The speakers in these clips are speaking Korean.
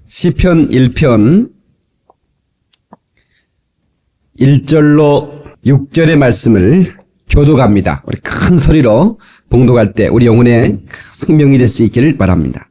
시편 1편 1절로 6절의 말씀을 교독합니다. 우리 큰 소리로 봉독할 때 우리 영혼에 생명이 될 수 있기를 바랍니다.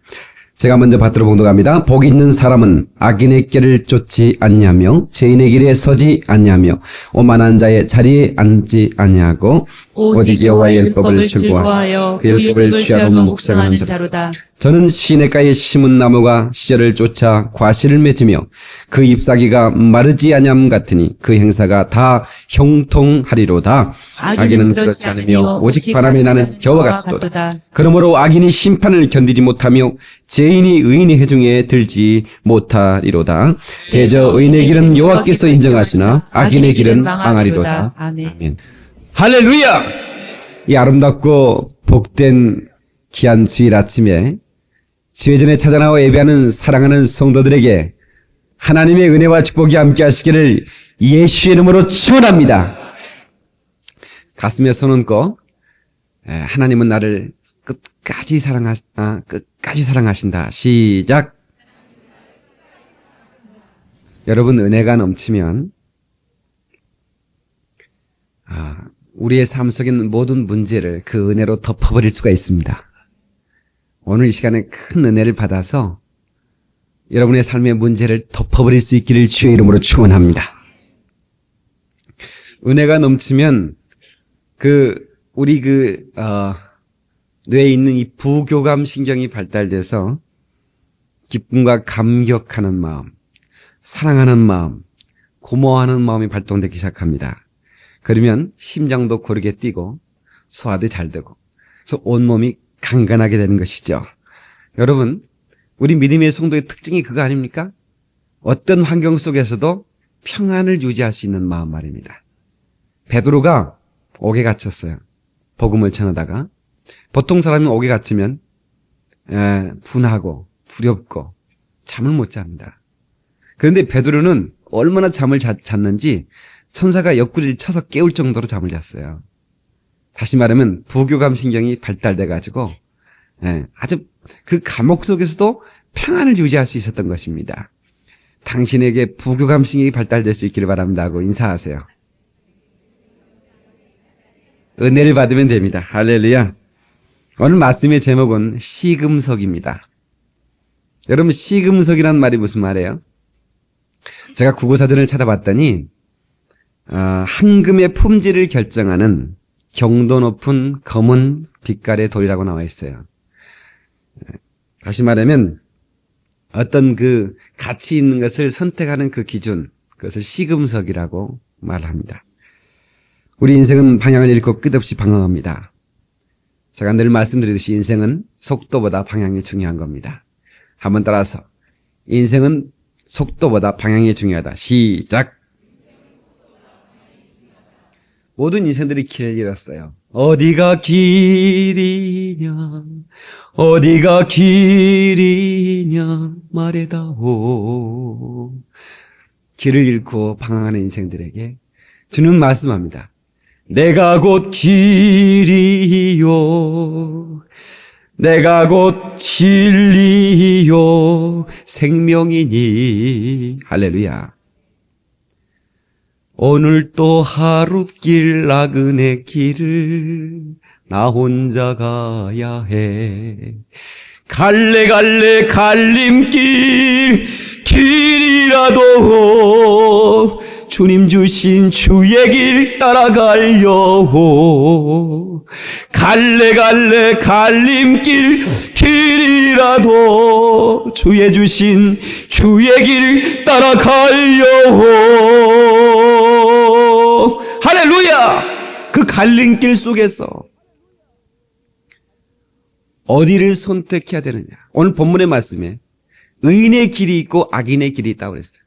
제가 먼저 받들어 봉독합니다. 복 있는 사람은 악인의 길을 쫓지 않냐며 죄인의 길에 서지 않냐며 오만한 자의 자리에 앉지 않냐고 오직 여호와의 율법을 즐거워하여 그 율법을 취하고 묵상하는 자로다. 저는 시냇가에 심은 나무가 시절을 쫓아 과실을 맺으며 그 잎사귀가 마르지 아니함 같으니 그 행사가 다 형통하리로다. 악인은 그렇지 않으며 오직 바람에 나는 겨와 같도다. 그러므로 악인이 심판을 견디지 못하며 죄인이 의인의 회중에 들지 못하리로다. 대저 의인의 길은 여호와께서 인정하시나 악인의 길은 망하리로다. 아멘. 할렐루야! 이 아름답고 복된 귀한 주일 아침에 주의 전에 찾아나와 예배하는 사랑하는 성도들에게 하나님의 은혜와 축복이 함께 하시기를 예수의 이름으로 축원합니다. 가슴에 손 얹고 하나님은 나를 끝까지 사랑하신다. 시작. 여러분, 은혜가 넘치면 우리의 삶 속에 있는 모든 문제를 그 은혜로 덮어버릴 수가 있습니다. 오늘 이 시간에 큰 은혜를 받아서 여러분의 삶의 문제를 덮어버릴 수 있기를 주의 이름으로 축원합니다. 은혜가 넘치면 우리 뇌에 있는 이 부교감 신경이 발달돼서 기쁨과 감격하는 마음, 사랑하는 마음, 고마워하는 마음이 발동되기 시작합니다. 그러면 심장도 고르게 뛰고 소화도 잘 되고 그래서 온몸이 강건하게 되는 것이죠. 여러분, 우리 믿음의 성도의 특징이 그거 아닙니까? 어떤 환경 속에서도 평안을 유지할 수 있는 마음 말입니다. 베드로가 옥에 갇혔어요. 복음을 전하다가. 보통 사람이 옥에 갇히면 분하고 두렵고 잠을 못 잡니다. 그런데 베드로는 얼마나 잠을 잤는지 천사가 옆구리를 쳐서 깨울 정도로 잠을 잤어요. 다시 말하면 부교감 신경이 발달돼가지고 아주 그 감옥 속에서도 평안을 유지할 수 있었던 것입니다. 당신에게 부교감 신경이 발달될 수 있기를 바랍니다 하고 인사하세요. 은혜를 받으면 됩니다. 할렐루야. 오늘 말씀의 제목은 시금석입니다. 여러분, 시금석이란 말이 무슨 말이에요? 제가 국어사전을 찾아봤더니 황금의 품질을 결정하는 경도 높은 검은 빛깔의 돌이라고 나와 있어요. 다시 말하면 어떤 그 가치 있는 것을 선택하는 그 기준, 그것을 시금석이라고 말합니다. 우리 인생은 방향을 잃고 끝없이 방황합니다. 제가 늘 말씀드리듯이 인생은 속도보다 방향이 중요한 겁니다. 한번 따라서 인생은 속도보다 방향이 중요하다. 시작. 모든 인생들이 길을 잃었어요. 어디가 길이냐, 어디가 길이냐 말해다오. 길을 잃고 방황하는 인생들에게 주는 말씀합니다. 내가 곧 길이요, 내가 곧 진리요, 생명이니. 할렐루야. 오늘 또 하룻길 나그네 길을 나 혼자 가야 해. 갈래 갈림길 길이라도 주님 주신 주의 길 따라가려고. 갈래 갈림길 길이라도 주의 주신 주의 길 따라가려고. 할렐루야! 그 갈림길 속에서 어디를 선택해야 되느냐. 오늘 본문의 말씀에 의인의 길이 있고 악인의 길이 있다고 그랬어요.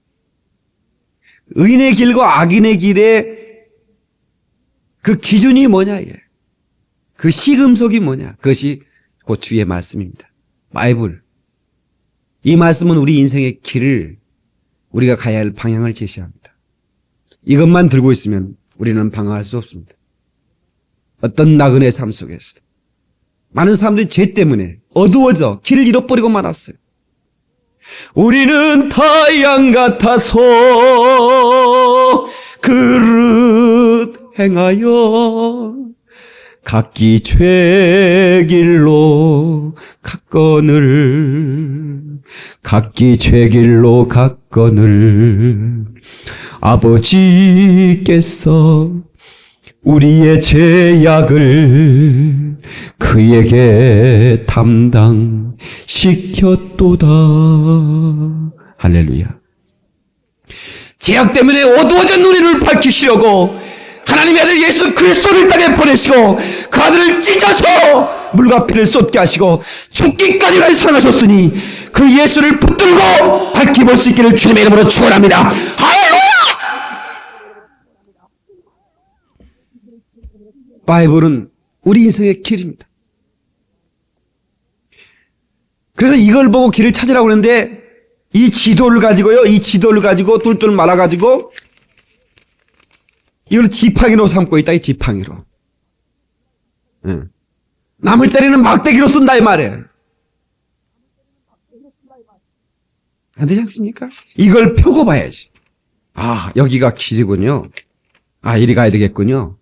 의인의 길과 악인의 길의 그 기준이 뭐냐, 이게. 그 시금석이 뭐냐. 그것이 곧 주의 말씀입니다. 바이블. 이 말씀은 우리 인생의 길을, 우리가 가야 할 방향을 제시합니다. 이것만 들고 있으면 우리는 방황할 수 없습니다. 어떤 나그네 삶 속에서 많은 사람들이 죄 때문에 어두워져 길을 잃어버리고 말았어요. 우리는 타양 같아서 그릇 행하여 각기 죄길로 갔거늘 각기 죄길로 갔거늘 아버지께서 우리의 죄악을 그에게 담당시켰도다. 할렐루야. 죄악 때문에 어두워진 눈을 밝히시려고 하나님의 아들 예수 그리스도를 땅에 보내시고 그 아들을 찢어서 물과 피를 쏟게 하시고 죽기까지 사랑하셨으니 그 예수를 붙들고 밝히 볼 수 있기를 주님의 이름으로 축원합니다. 할렐루야! 바이블은 우리 인생의 길입니다. 그래서 이걸 보고 길을 찾으라고 하는데 이 지도를 가지고요, 이 지도를 가지고 똘똘 말아가지고 이걸 지팡이로 삼고 있다, 이 지팡이로. 응. 남을 때리는 막대기로 쓴다, 이 말이에요. 안 되지 않습니까? 이걸 펴고 봐야지. 아, 여기가 길이군요. 아, 이리 가야 되겠군요.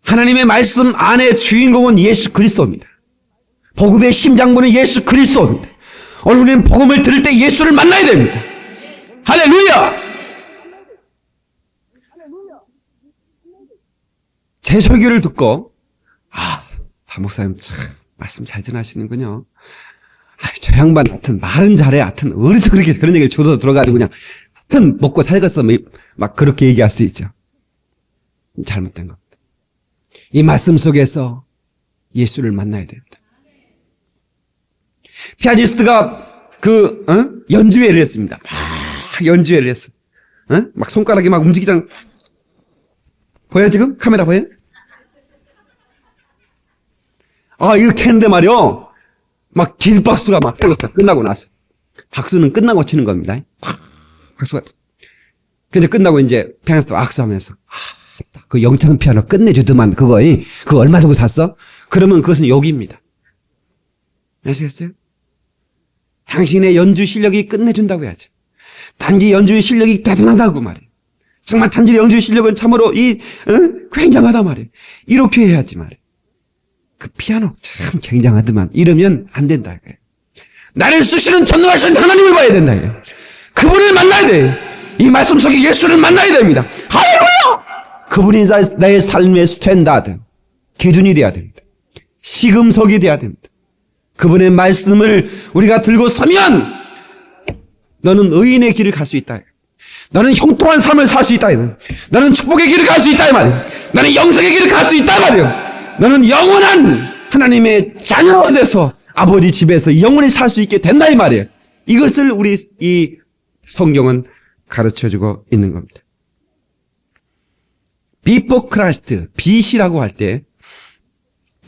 하나님의 말씀 안에 주인공은 예수 그리스도입니다. 복음의 심장부는 예수 그리스도입니다. 오늘 우리는 복음을 들을 때 예수를 만나야 됩니다. 할렐루야! 제 설교를 듣고 박 목사님 참 말씀 잘 전하시는군요. 저 양반 하여튼 말은 잘해. 하여튼 어디서 그렇게 그런 얘기를 줘서 들어가지고 그냥 하여튼 먹고 살겠어. 막 그렇게 얘기할 수 있죠. 잘못된 겁니다. 이 말씀 속에서 예수를 만나야 됩니다. 피아니스트가 연주회를 했습니다. 막 연주회를 했어. 막 손가락이 막 움직이잖아. 보여 지금? 카메라 보여? 이렇게 했는데 말이요. 막 길박수가 막 떨렸어요. 끝나고 나서. 박수는 끝나고 치는 겁니다. 박수가. 근데 끝나고 이제 피아니스트가 악수하면서 그 영창 피아노 끝내주더만 그거 얼마 주고 샀어? 그러면 그것은 욕입니다. 아시겠어요? 당신의 연주 실력이 끝내준다고 해야죠. 단지 연주 실력이 대단하다고 말이에요. 정말 단지 연주 실력은 참으로 굉장하다 말이에요. 이렇게 해야지 말이에요. 그 피아노 참 굉장하더만 이러면 안 된다 이거예요. 나를 쓰시는 전능하신 하나님을 봐야 된다 이거예요. 그분을 만나야 돼요. 이 말씀 속에 예수를 만나야 됩니다. 할렐루야! 그분이 나의 삶의 스탠다드, 기준이 돼야 됩니다. 시금석이 돼야 됩니다. 그분의 말씀을 우리가 들고 서면 너는 의인의 길을 갈 수 있다. 너는 형통한 삶을 살 수 있다. 너는 축복의 길을 갈 수 있다. 너는 영생의 길을 갈 수 있다. 너는 영원한 하나님의 자녀가 돼서 아버지 집에서 영원히 살 수 있게 된다. 이 말이에요. 이것을 우리 이 성경은 가르쳐주고 있는 겁니다. Before Christ, BC라고 할 때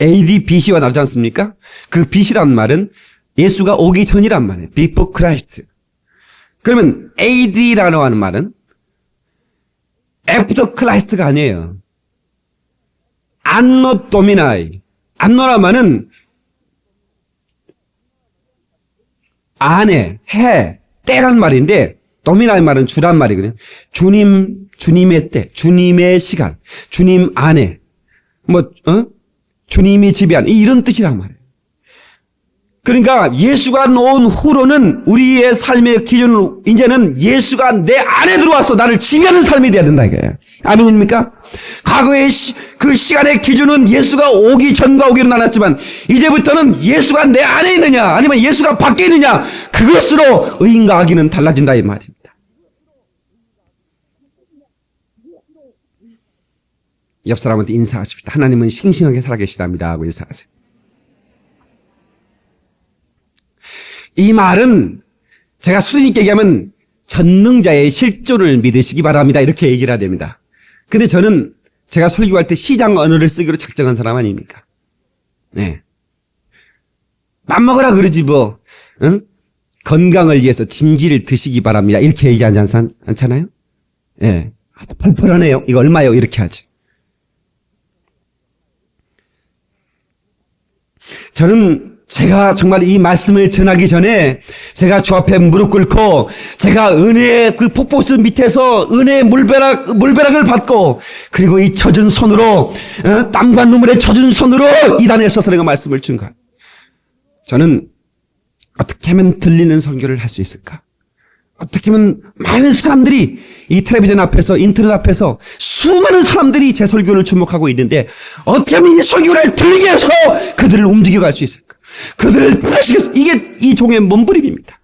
AD, BC가 나오지 않습니까? 그 BC라는 말은 예수가 오기 전이란 말이에요. Before Christ. 그러면 AD라고 하는 말은 After Christ가 아니에요. Anno Domini. 안노란 말은 안에, 해, 때란 말인데 도미나의 말은 주란 말이거든요. 주님의 때, 주님의 시간, 주님 안에, 주님이 지배한 이런 뜻이란 말이에요. 그러니까 예수가 놓은 후로는 우리의 삶의 기준은 이제는 예수가 내 안에 들어와서 나를 지배하는 삶이 돼야 된다 이거예요. 아멘입니까? 과거의 그 시간의 기준은 예수가 오기 전과 오기로 나눴지만 이제부터는 예수가 내 안에 있느냐 아니면 예수가 밖에 있느냐 그것으로 의인과 악인은 달라진다 이 말입니다. 옆 사람한테 인사하십시다. 하나님은 싱싱하게 살아계시답니다 하고 인사하세요. 이 말은 제가 수준 있게 얘기하면 전능자의 실존을 믿으시기 바랍니다. 이렇게 얘기를 해야 됩니다. 근데 저는 제가 설교할 때 시장 언어를 쓰기로 작정한 사람 아닙니까? 네. 맘먹으라 그러지 뭐. 응? 건강을 위해서 진지를 드시기 바랍니다. 이렇게 얘기하지 않잖아요? 예. 네. 펄펄하네요. 이거 얼마요? 이렇게 하죠. 저는 제가 정말 이 말씀을 전하기 전에 제가 주 앞에 무릎 꿇고 제가 은혜의 그 폭포수 밑에서 은혜의 물벼락을 받고 그리고 이 젖은 손으로 땀과 눈물에 젖은 손으로 이 단에 서서 내가 말씀을 증거. 저는 어떻게 하면 들리는 설교를 할 수 있을까? 어떻게 하면 많은 사람들이 이 텔레비전 앞에서 인터넷 앞에서 수많은 사람들이 제 설교를 주목하고 있는데 어떻게 하면 이 설교를 들리게 해서 그들을 움직여 갈 수 있을까? 그들을 변화시켜서 이게 이 종의 몸부림입니다.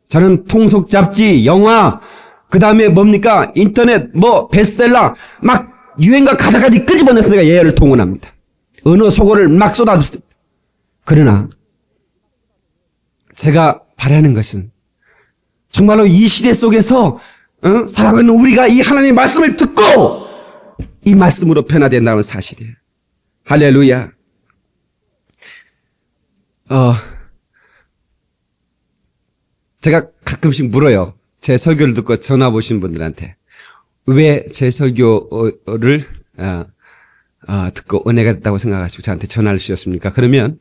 저는 통속 잡지, 영화, 그 다음에 뭡니까? 인터넷, 베스트셀러 막 유행가 가사까지 끄집어내서 내가 예열을 동원합니다. 언어 소고를 막 쏟아붓습니다. 그러나 제가 바라는 것은 정말로 이 시대 속에서 사랑하는 우리가 이 하나님의 말씀을 듣고 이 말씀으로 변화된다는 사실이에요. 할렐루야. 제가 가끔씩 물어요. 제 설교를 듣고 전화 보신 분들한테 왜 제 설교를 듣고 은혜가 됐다고 생각하시고 저한테 전화를 주셨습니까? 그러면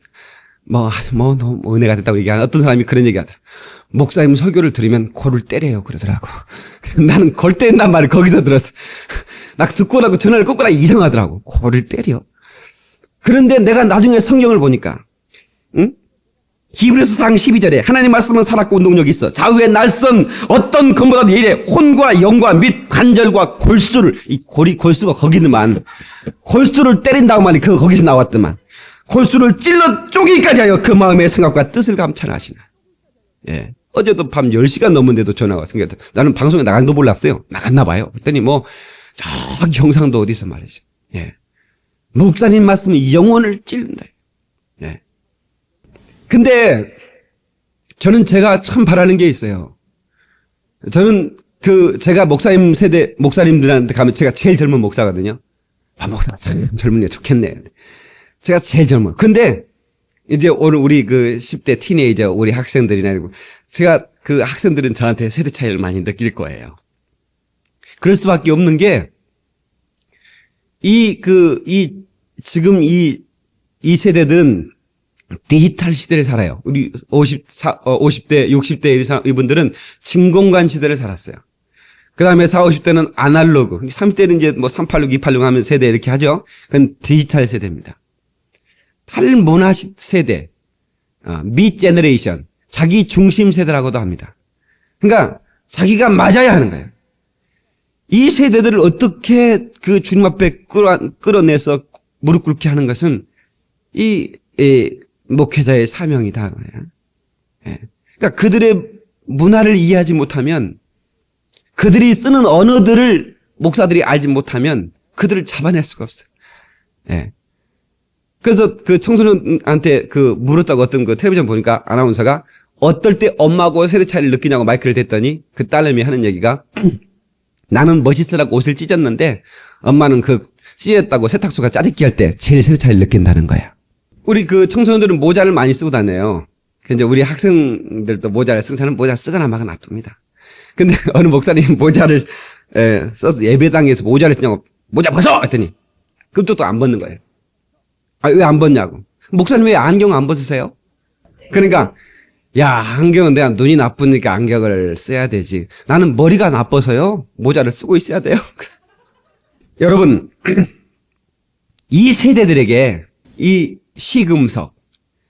너무 은혜가 됐다고 얘기하는 어떤 사람이 그런 얘기 하더라. 목사님 설교를 들으면 골을 때려요 그러더라고. 나는 골 때린단 말을 거기서 들었어. 나 듣고 나고 전화를 끊고 이상하더라고. 골을 때려. 그런데 내가 나중에 성경을 보니까 히브리서 4장 12절에 하나님 말씀은 살았고 운동력이 있어. 좌우의 날선 어떤 검보다도 이래 혼과 영과 및 관절과 골수를 이 골수가 거기는만 골수를 때린다고 말이 거기서 나왔더만 골수를 찔러 쪼개기까지 하여 그 마음의 생각과 뜻을 감찰하시나. 예. 어제도 밤 10시간 넘은데도 전화가 왔으니까 나는 방송에 나간도 몰랐어요. 나갔나 봐요. 그랬더니 저기 경상도 어디서 말이죠. 예. 목사님 말씀은 영혼을 찔른다. 예. 근데 저는 제가 참 바라는 게 있어요. 저는 제가 목사님들한테 가면 제가 제일 젊은 목사거든요. 목사 참 젊은 게 좋겠네. 제가 제일 젊어요. 근데 이제 오늘 우리 10대 티네이저 우리 학생들이나 이러고 제가 학생들은 저한테 세대 차이를 많이 느낄 거예요. 그럴 수밖에 없는 게 지금 이 세대들은 디지털 시대를 살아요. 우리 50대, 60대 이분들은 진공관 시대를 살았어요. 그 다음에 40, 50대는 아날로그, 30대는 이제 386, 286 하면 세대 이렇게 하죠. 그건 디지털 세대입니다. 탈문화 세대, 미 제너레이션, 자기 중심 세대라고도 합니다. 그러니까 자기가 맞아야 하는 거예요. 이 세대들을 어떻게 주님 앞에 끌어내서 무릎 꿇게 하는 것은 목회자의 사명이다. 예. 그러니까 그들의 문화를 이해하지 못하면 그들이 쓰는 언어들을 목사들이 알지 못하면 그들을 잡아낼 수가 없어요. 예. 그래서 청소년한테 물었다고 어떤 텔레비전 보니까 아나운서가 어떨 때 엄마하고 세대 차이를 느끼냐고 마이크를 댔더니 그 딸내미 하는 얘기가 나는 멋있으라고 옷을 찢었는데 엄마는 찢었다고 세탁소가 짜릿기 할 때 제일 세대 차이를 느낀다는 거야. 우리 청소년들은 모자를 많이 쓰고 다녀요. 이제 우리 학생들도 모자를 쓰고 저는 모자 쓰거나 마거나 놔둡니다. 근데 어느 목사님 모자를 써서 예배당에서 모자를 쓰냐고 모자 벗어! 했더니 그것도 또 안 벗는 거예요. 왜 안 벗냐고. 목사님 왜 안경 안 벗으세요? 그러니까 안경은 내가 눈이 나쁘니까 안경을 써야 되지. 나는 머리가 나빠서요. 모자를 쓰고 있어야 돼요. 여러분 이 세대들에게 이 시금석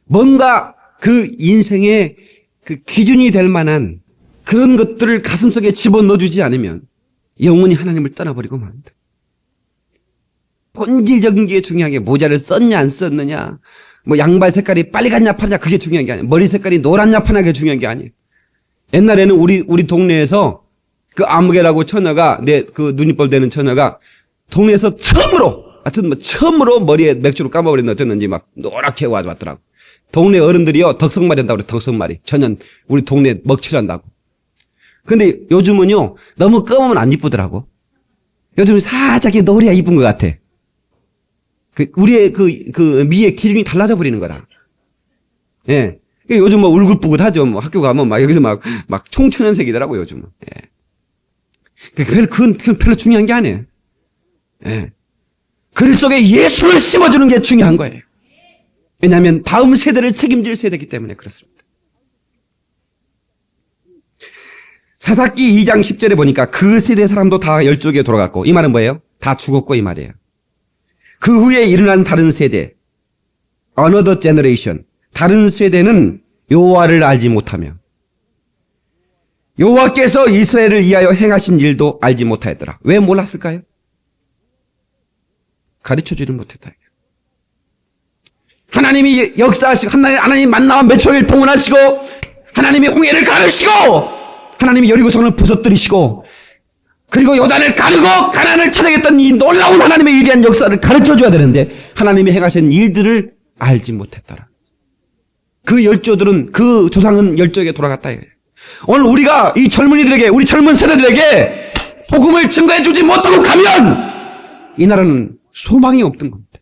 뭔가 인생의 기준이 될 만한 그런 것들을 가슴속에 집어넣어주지 않으면 영원히 하나님을 떠나버리고 맙니다. 본질적인 게 중요한 게 모자를 썼냐 안 썼느냐 양발 색깔이 빨리 갔냐 파냐 그게 중요한 게 아니에요. 머리 색깔이 노랗냐 파냐 그게 중요한 게 아니에요. 옛날에는 우리 동네에서 아무개라고 처녀가 눈이뻘 되는 처녀가 동네에서 처음으로 머리에 맥주를 까먹으랬는데 어땠는지 노랗게 와왔더라고. 동네 어른들이요 덕성말이 한다고 그래. 덕성말이 전혀 우리 동네 먹칠한다고. 근데 요즘은요 너무 검으면 안 이쁘더라고. 요즘은 살짝 노래야 이쁜 것 같아. 우리의 미의 기준이 달라져 버리는 거라. 예. 요즘 울긋불긋하죠. 학교 가면 여기서 총천연색이더라고 요즘은. 예. 그건 별로 중요한 게 아니에요. 예. 글 속에 예수를 심어주는 게 중요한 거예요. 왜냐하면 다음 세대를 책임질 세대이기 때문에 그렇습니다. 사사기 2장 10절에 보니까 그 세대 사람도 다 열조기에 돌아갔고, 이 말은 뭐예요? 다 죽었고 이 말이에요. 그 후에 일어난 다른 세대, another generation, 다른 세대는 여호와를 알지 못하며 여호와께서 이스라엘을 위하여 행하신 일도 알지 못하였더라. 왜 몰랐을까요? 가르쳐주지 못했다. 하나님이 역사하시고 하나님 만나와 몇초일 동원하시고 하나님이 홍해를 가르시고 하나님이 여리고성을 부서뜨리시고 그리고 요단을 가르고 가나안을 찾아겠던 이 놀라운 하나님의 위대한 역사를 가르쳐줘야 되는데 하나님이 행하신 일들을 알지 못했더라. 그 열조들은 그 조상은 열조에게 돌아갔다. 오늘 우리가 이 젊은이들에게 우리 젊은 세대들에게 복음을 증거해 주지 못하고 가면 이 나라는 소망이 없던 겁니다.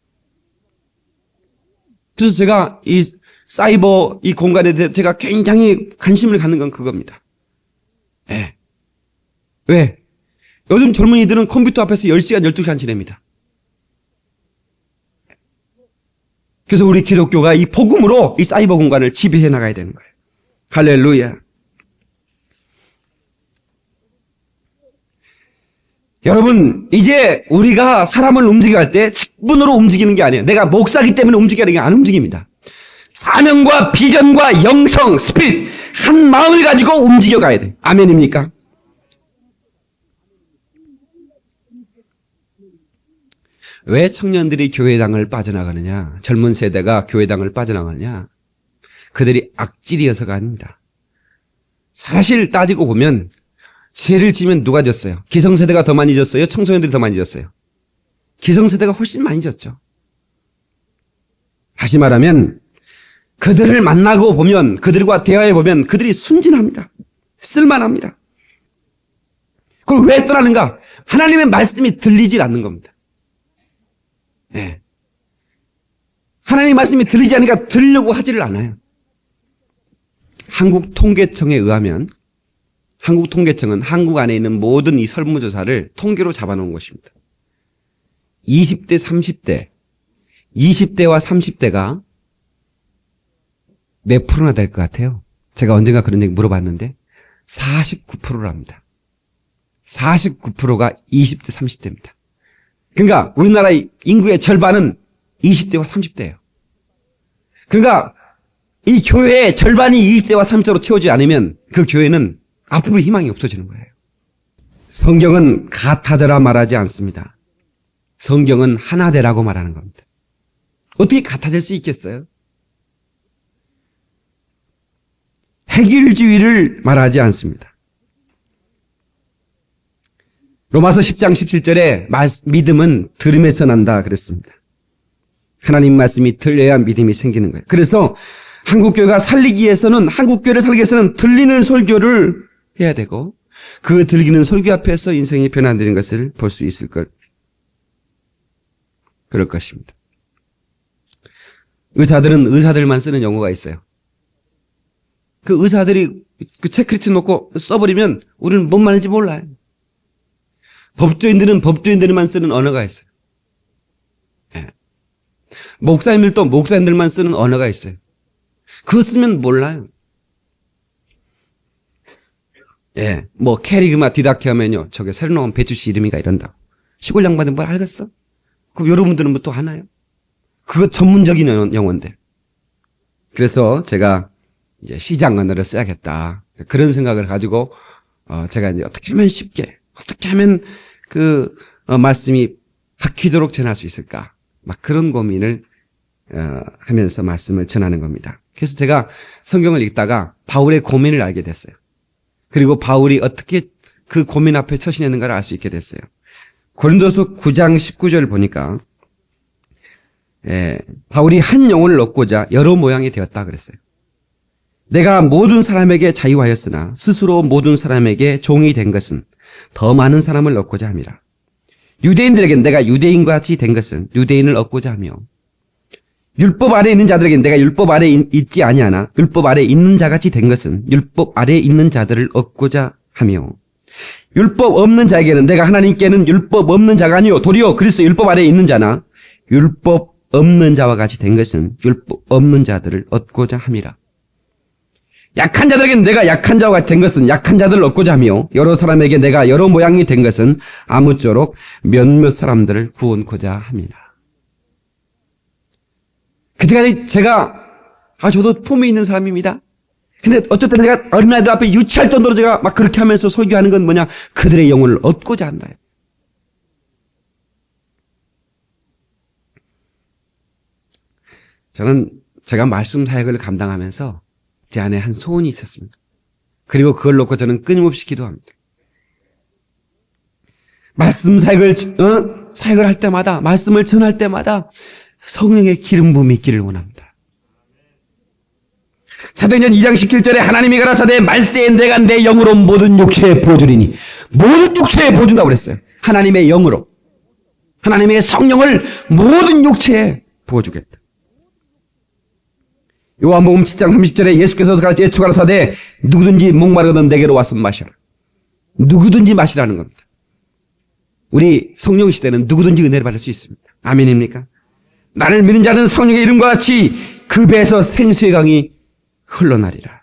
그래서 제가 이 사이버 이 공간에 대해 제가 굉장히 관심을 갖는 건 그겁니다. 네. 왜? 요즘 젊은이들은 컴퓨터 앞에서 10시간, 12시간 지냅니다. 그래서 우리 기독교가 이 복음으로 이 사이버 공간을 지배해 나가야 되는 거예요. 할렐루야. 여러분, 이제 우리가 사람을 움직이게 할 때 직분으로 움직이는 게 아니에요. 내가 목사기 때문에 움직여야 되는 게 안 움직입니다. 사명과 비전과 영성, 스피릿, 한 마음을 가지고 움직여 가야 돼요. 아멘입니까? 왜 청년들이 교회당을 빠져나가느냐? 젊은 세대가 교회당을 빠져나가느냐? 그들이 악질이어서가 아닙니다. 사실 따지고 보면 죄를 지면 누가 졌어요? 기성세대가 더 많이 졌어요? 청소년들이 더 많이 졌어요? 기성세대가 훨씬 많이 졌죠. 다시 말하면 그들을 만나고 보면 그들과 대화해 보면 그들이 순진합니다. 쓸만합니다. 그걸 왜 떠나는가? 하나님의 말씀이 들리질 않는 겁니다. 네. 하나님의 말씀이 들리지 않으니까 들으려고 하지를 않아요. 한국통계청에 의하면 한국통계청은 한국 안에 있는 모든 이 설문조사를 통계로 잡아놓은 것입니다. 20대, 30대, 20대와 30대가 몇 프로나 될 것 같아요? 제가 언젠가 그런 얘기 물어봤는데 49%랍니다. 49%가 20대, 30대입니다. 그러니까 우리나라 인구의 절반은 20대와 30대예요. 그러니까 이 교회의 절반이 20대와 30대로 채워지지 않으면 그 교회는 앞으로 희망이 없어지는 거예요. 성경은 같아져라 말하지 않습니다. 성경은 하나 되라고 말하는 겁니다. 어떻게 같아질 수 있겠어요? 획일주의를 말하지 않습니다. 로마서 10장 17절에 믿음은 들음에서 난다 그랬습니다. 하나님 말씀이 들려야 믿음이 생기는 거예요. 그래서 한국교회가 살리기 위해서는 한국교회를 살리기 위해서는 들리는 설교를 해야 되고 그 들리는 설교 앞에서 인생이 변화되는 것을 볼 수 있을 것 그럴 것입니다. 의사들은 의사들만 쓰는 용어가 있어요. 그 의사들이 그 체크리트 놓고 써버리면 우리는 뭔 말인지 몰라요. 법조인들은 법조인들만 쓰는 언어가 있어요. 예. 목사님들도 목사님들만 쓰는 언어가 있어요. 그거 쓰면 몰라요. 예, 뭐 캐리그마 디다케 하면요, 저게 새로 나온 배추씨 이름이가 이런다. 시골 양반들 뭘 알겠어? 그럼 여러분들은 뭐 또 하나요? 그거 전문적인 영어인데. 그래서 제가 이제 시장 언어를 써야겠다. 그런 생각을 가지고 제가 이제 어떻게 하면 쉽게, 어떻게 하면 그 말씀이 박히도록 전할 수 있을까? 막 그런 고민을 하면서 말씀을 전하는 겁니다. 그래서 제가 성경을 읽다가 바울의 고민을 알게 됐어요. 그리고 바울이 어떻게 그 고민 앞에 처신했는가를 알 수 있게 됐어요. 고린도서 9장 19절을 보니까 바울이 한 영혼을 얻고자 여러 모양이 되었다 그랬어요. 내가 모든 사람에게 자유하였으나 스스로 모든 사람에게 종이 된 것은 더 많은 사람을 얻고자 함이라. 유대인들에게는 내가 유대인과 같이 된 것은 유대인을 얻고자 하며 율법 아래에 있는 자들에게는 내가 율법 아래에 있지 아니하나 율법 아래에 있는 자같이 된 것은 율법 아래에 있는 자들을 얻고자 하며 율법 없는 자에게는 내가 하나님께는 율법 없는 자가 아니요 도리어 그리스도 율법 아래에 있는 자나 율법 없는 자와 같이 된 것은 율법 없는 자들을 얻고자 함이라. 약한 자들에게 내가 약한 자와 같이 된 것은 약한 자들을 얻고자 하며 여러 사람에게 내가 여러 모양이 된 것은 아무쪼록 몇몇 사람들을 구원코자 함이라. 그때까지 제가 저도 폼이 있는 사람입니다. 근데 어쨌든 내가 어린아이들 앞에 유치할 정도로 제가 막 그렇게 하면서 설교하는 건 뭐냐? 그들의 영혼을 얻고자 한다. 저는 제가 말씀 사역을 감당하면서 제 안에 한 소원이 있었습니다. 그리고 그걸 놓고 저는 끊임없이 기도합니다. 말씀 사역을 할 때마다, 말씀을 전할 때마다 성령의 기름 부음이 있기를 원합니다. 사도행전 2장 17절에 하나님이 가라사대 말세에 내가 내 영으로 모든 육체에 보여주리니, 모든 육체에 보여준다고 그랬어요. 하나님의 영으로, 하나님의 성령을 모든 육체에 보여주겠다. 요한복음 7장 30절에 예수께서 예수가라사대 누구든지 목마르거든 내게로 와서 마셔라. 누구든지 마시라는 겁니다. 우리 성령 시대는 누구든지 은혜를 받을 수 있습니다. 아멘입니까? 나를 믿는 자는 성령의 이름과 같이 그 배에서 생수의 강이 흘러나리라.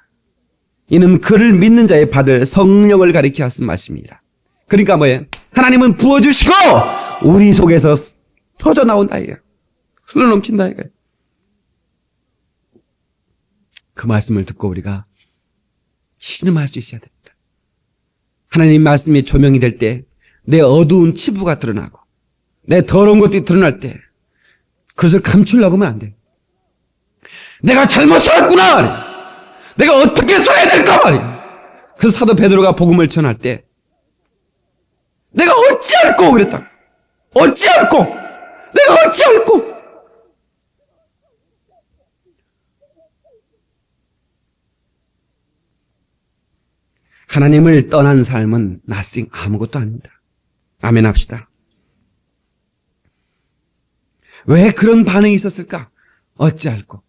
이는 그를 믿는 자의 받을 성령을 가리켜 하신 말씀이라. 그러니까 뭐예요? 하나님은 부어주시고 우리 속에서 터져 나온다 이거예요. 흘러넘친다 이거예요. 그 말씀을 듣고 우리가 신음할 수 있어야 됩니다. 하나님 말씀이 조명이 될 때 내 어두운 치부가 드러나고 내 더러운 것들이 드러날 때 그것을 감추려고 하면 안 돼요. 내가 잘못 살았구나. 내가 어떻게 살아야 될까 말이야. 그래서 사도 베드로가 복음을 전할 때 내가 어찌할꼬 그랬다. 어찌할꼬. 내가 어찌할꼬. 하나님을 떠난 삶은 nothing, 아무것도 아닙니다. 아멘 합시다. 왜 그런 반응이 있었을까? 어찌할꼬.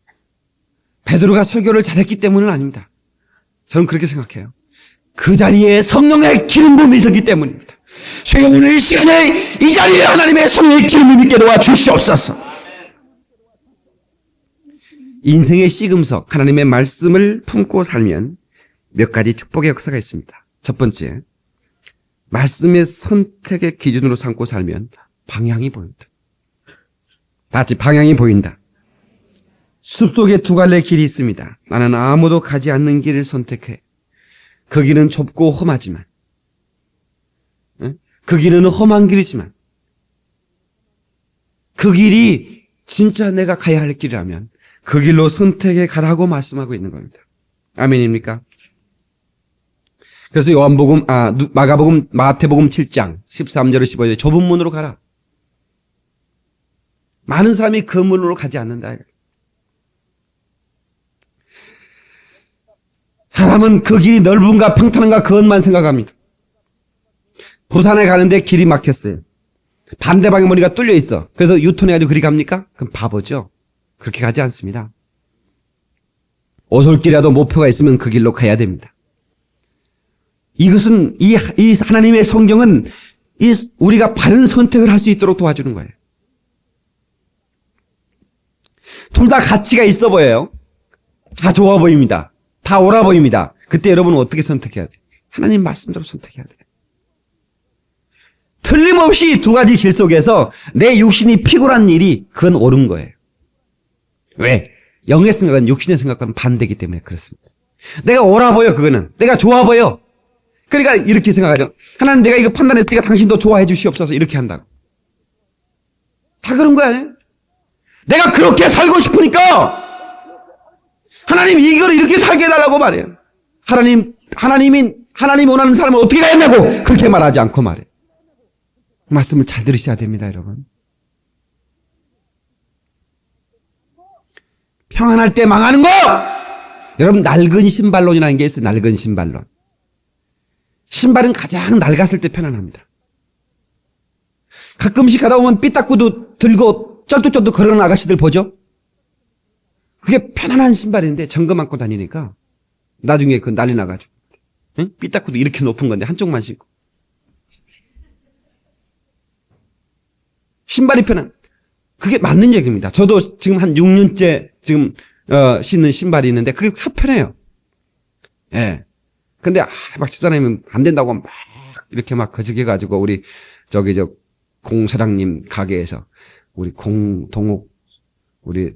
베드로가 설교를 잘했기 때문은 아닙니다. 저는 그렇게 생각해요. 그 자리에 성령의 기름 부음이 있었기 때문입니다. 주여 오늘 이 시간에 이 자리에 하나님의 성령의 기름이 있게 도와 주시옵소서. 인생의 씨금석 하나님의 말씀을 품고 살면 몇 가지 축복의 역사가 있습니다. 첫 번째, 말씀의 선택의 기준으로 삼고 살면 방향이 보인다. 다 같이 방향이 보인다. 숲속에 두 갈래의 길이 있습니다. 나는 아무도 가지 않는 길을 선택해. 그 길은 좁고 험하지만, 그 길은 험한 길이지만, 그 길이 진짜 내가 가야 할 길이라면 그 길로 선택해 가라고 말씀하고 있는 겁니다. 아멘입니까? 그래서 마태복음 7장 13절을 15절에 좁은 문으로 가라. 많은 사람이 그 문으로 가지 않는다. 사람은 그 길이 넓은가 평탄한가 그것만 생각합니다. 부산에 가는데 길이 막혔어요. 반대 방향 머리가 뚫려 있어. 그래서 유턴해가지고 그리 갑니까? 그럼 바보죠. 그렇게 가지 않습니다. 오솔길이라도 목표가 있으면 그 길로 가야 됩니다. 이것은 이 하나님의 성경은 우리가 바른 선택을 할 수 있도록 도와주는 거예요. 둘 다 가치가 있어 보여요. 다 좋아 보입니다. 다 옳아 보입니다. 그때 여러분은 어떻게 선택해야 돼요? 하나님 말씀대로 선택해야 돼요. 틀림없이 두 가지 길 속에서 내 육신이 피곤한 일이 그건 옳은 거예요. 왜? 영의 생각은 육신의 생각과는 반대이기 때문에 그렇습니다. 내가 옳아 보여 그거는. 내가 좋아 보여. 그러니까 이렇게 생각하죠. 하나님 내가 이거 판단했으니까 당신도 좋아해 주시옵소서 이렇게 한다고. 다 그런 거 아니에요? 내가 그렇게 살고 싶으니까 하나님 이걸 이렇게 살게 해달라고 말해요. 하나님이 원하는 사람은 어떻게 가야 된다고 그렇게 말하지 않고 말해요. 말씀을 잘 들으셔야 됩니다, 여러분. 평안할 때 망하는 거! 여러분, 낡은 신발론이라는 게 있어요, 낡은 신발론. 신발은 가장 낡았을 때 편안합니다. 가끔씩 가다 보면 삐딱구도 들고 쩔뚝쩔뚝 걸어가는 아가씨들 보죠? 그게 편안한 신발인데 점검 안고 다니니까 나중에 그 난리 나가지고. 응? 삐딱구도 이렇게 높은 건데 한쪽만 신고. 신발이 편한. 그게 맞는 얘기입니다. 저도 지금 한 6년째 지금 신는 신발이 있는데 그게 편해요. 예. 근데 막 집사람이면 안 된다고 막 이렇게 막 거짓해가지고 우리 저기 공 사장님 가게에서 우리 동욱 우리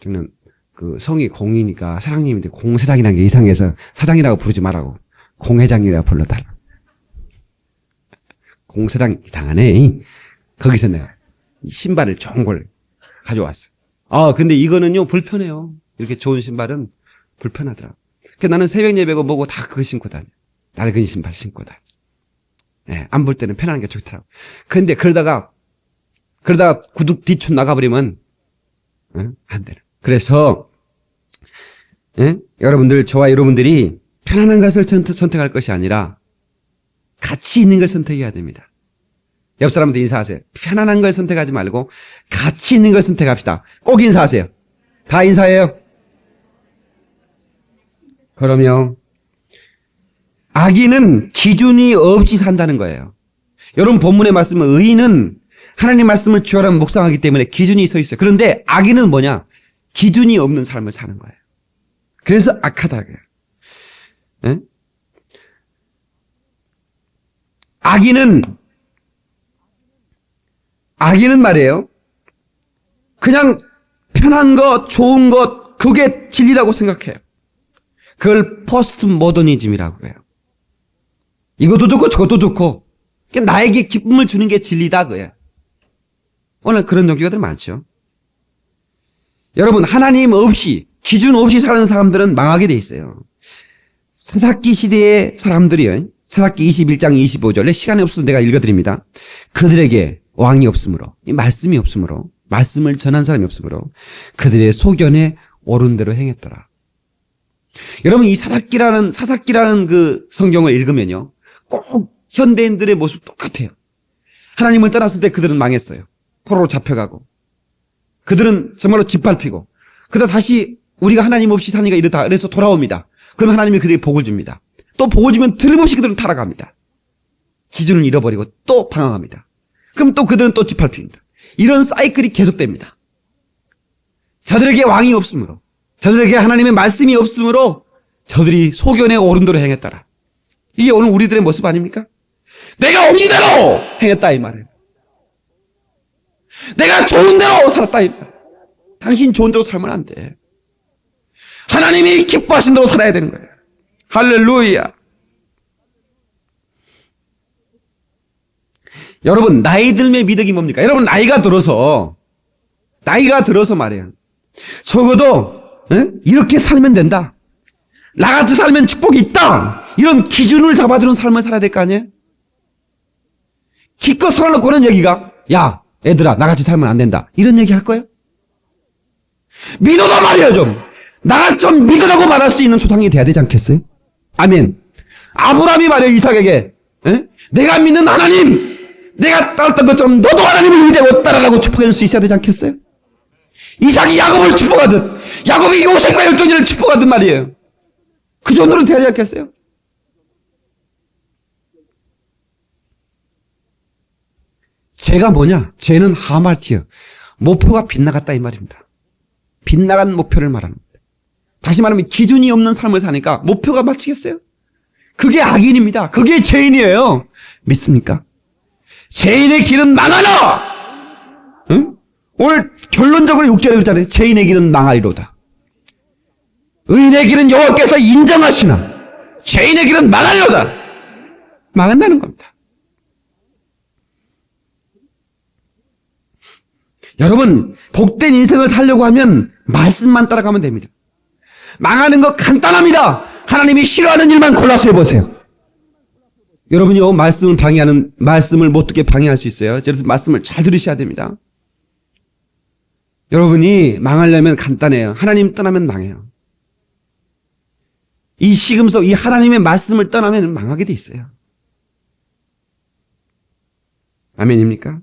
저는 그 성이 공이니까 사장님인데 공 사장이라는 게 이상해서 사장이라고 부르지 말라고 공 회장이라고 불러달라. 공 사장 이상하네. 거기서 내가 신발을 좋은 걸 가져왔어. 근데 이거는요 불편해요. 이렇게 좋은 신발은 불편하더라. 그래서 나는 새벽 예배고 뭐고 다 그거 신고 다녀. 낡은 신발 신고 다녀. 예, 안 볼 때는 편한 게 좋더라고. 근데 그러다가 구두 뒤촌 나가버리면 안 되는. 그래서 여러분들 저와 여러분들이 편안한 것을 선택할 것이 아니라 가치 있는 걸 선택해야 됩니다. 옆 사람한테 인사하세요. 편안한 걸 선택하지 말고 가치 있는 걸 선택합시다. 꼭 인사하세요. 다 인사해요. 그러면 악인은 기준이 없이 산다는 거예요. 여러분 본문의 말씀은 의인은 하나님 말씀을 주어라 묵상하기 때문에 기준이 서 있어요. 그런데 악인은 뭐냐? 기준이 없는 삶을 사는 거예요. 그래서 악하다. 악인은 말이에요. 그냥 편한 것, 좋은 것, 그게 진리라고 생각해요. 그걸 포스트 모더니즘이라고 해요. 이것도 좋고 저것도 좋고 나에게 기쁨을 주는 게 진리다 그거예요. 오늘 그런 종교들 많죠. 여러분 하나님 없이 기준 없이 사는 사람들은 망하게 돼 있어요. 사사기 시대의 사람들이요. 사사기 21장 25절에 시간이 없어서 내가 읽어드립니다. 그들에게 왕이 없으므로 말씀이 없으므로 말씀을 전한 사람이 없으므로 그들의 소견에 옳은 대로 행했더라. 여러분 이 사사기라는 그 성경을 읽으면요. 꼭 현대인들의 모습 똑같아요. 하나님을 떠났을 때 그들은 망했어요. 포로로 잡혀가고 그들은 정말로 짓밟히고 그러다 다시 우리가 하나님 없이 사니까 이렇다 그래서 돌아옵니다. 그럼 하나님이 그들에게 복을 줍니다. 또 복을 주면 틀림없이 그들은 타락합니다. 기준을 잃어버리고 또 방황합니다. 그럼 또 그들은 또 짓밟힙니다. 이런 사이클이 계속됩니다. 저들에게 왕이 없으므로 저들에게 하나님의 말씀이 없으므로 저들이 소견에 옳은 대로 행했더라. 이게 오늘 우리들의 모습 아닙니까? 내가 옳은 대로 행했다 이 말이에요. 내가 좋은 대로 살았다 이 말이에요. 당신 좋은 대로 살면 안 돼. 하나님이 기뻐하신 대로 살아야 되는 거예요. 할렐루야. 여러분 나이 들면 미덕이 뭡니까? 여러분 나이가 들어서 말이에요. 적어도 이렇게 살면 된다. 나같이 살면 축복이 있다. 이런 기준을 잡아주는 삶을 살아야 될 거 아니에요? 기껏 살아놓고는 여기가 야 애들아 나같이 살면 안 된다. 이런 얘기 할 거예요? 믿어도 말이에요 좀. 나같이 좀 믿으라고 말할 수 있는 조상이 돼야 되지 않겠어요? 아멘. 아브라함이 말이에요 이삭에게 내가 믿는 하나님 내가 따랐던 것처럼 너도 하나님을 의지하고 따라라고 축복할 수 있어야 되지 않겠어요? 이삭이 야곱을 축복하듯 야곱이 요셉과 열정이를 축복하듯 말이에요. 그 정도는 돼야 되지 않겠어요? 죄가 뭐냐? 죄는 하말티어. 목표가 빗나갔다 이 말입니다. 빗나간 목표를 말합니다. 다시 말하면 기준이 없는 삶을 사니까 목표가 맞추겠어요? 그게 악인입니다. 그게 죄인이에요. 믿습니까? 죄인의 길은 망하라! 응? 오늘 결론적으로 6절에 그랬잖아요. 죄인의 길은 망하리로다. 의인의 길은 여호와께서 인정하시나 죄인의 길은 망하리로다. 망한다는 겁니다. 여러분 복된 인생을 살려고 하면 말씀만 따라가면 됩니다. 망하는 거 간단합니다. 하나님이 싫어하는 일만 골라서 해보세요. 여러분이요 말씀을 못 듣게 방해할 수 있어요. 그래서 말씀을 잘 들으셔야 됩니다. 여러분이 망하려면 간단해요. 하나님 떠나면 망해요. 이 시금석 이 하나님의 말씀을 떠나면 망하게 돼 있어요. 아멘입니까?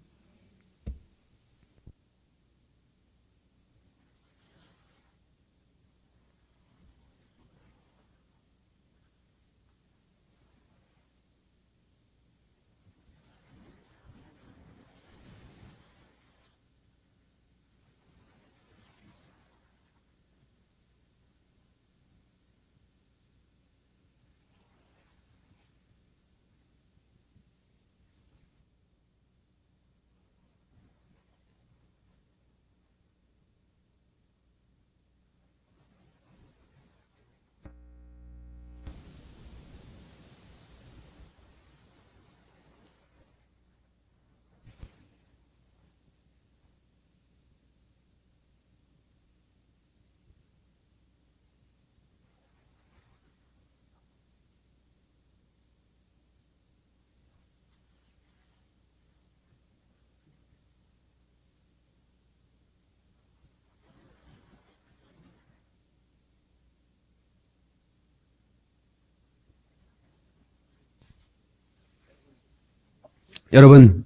여러분,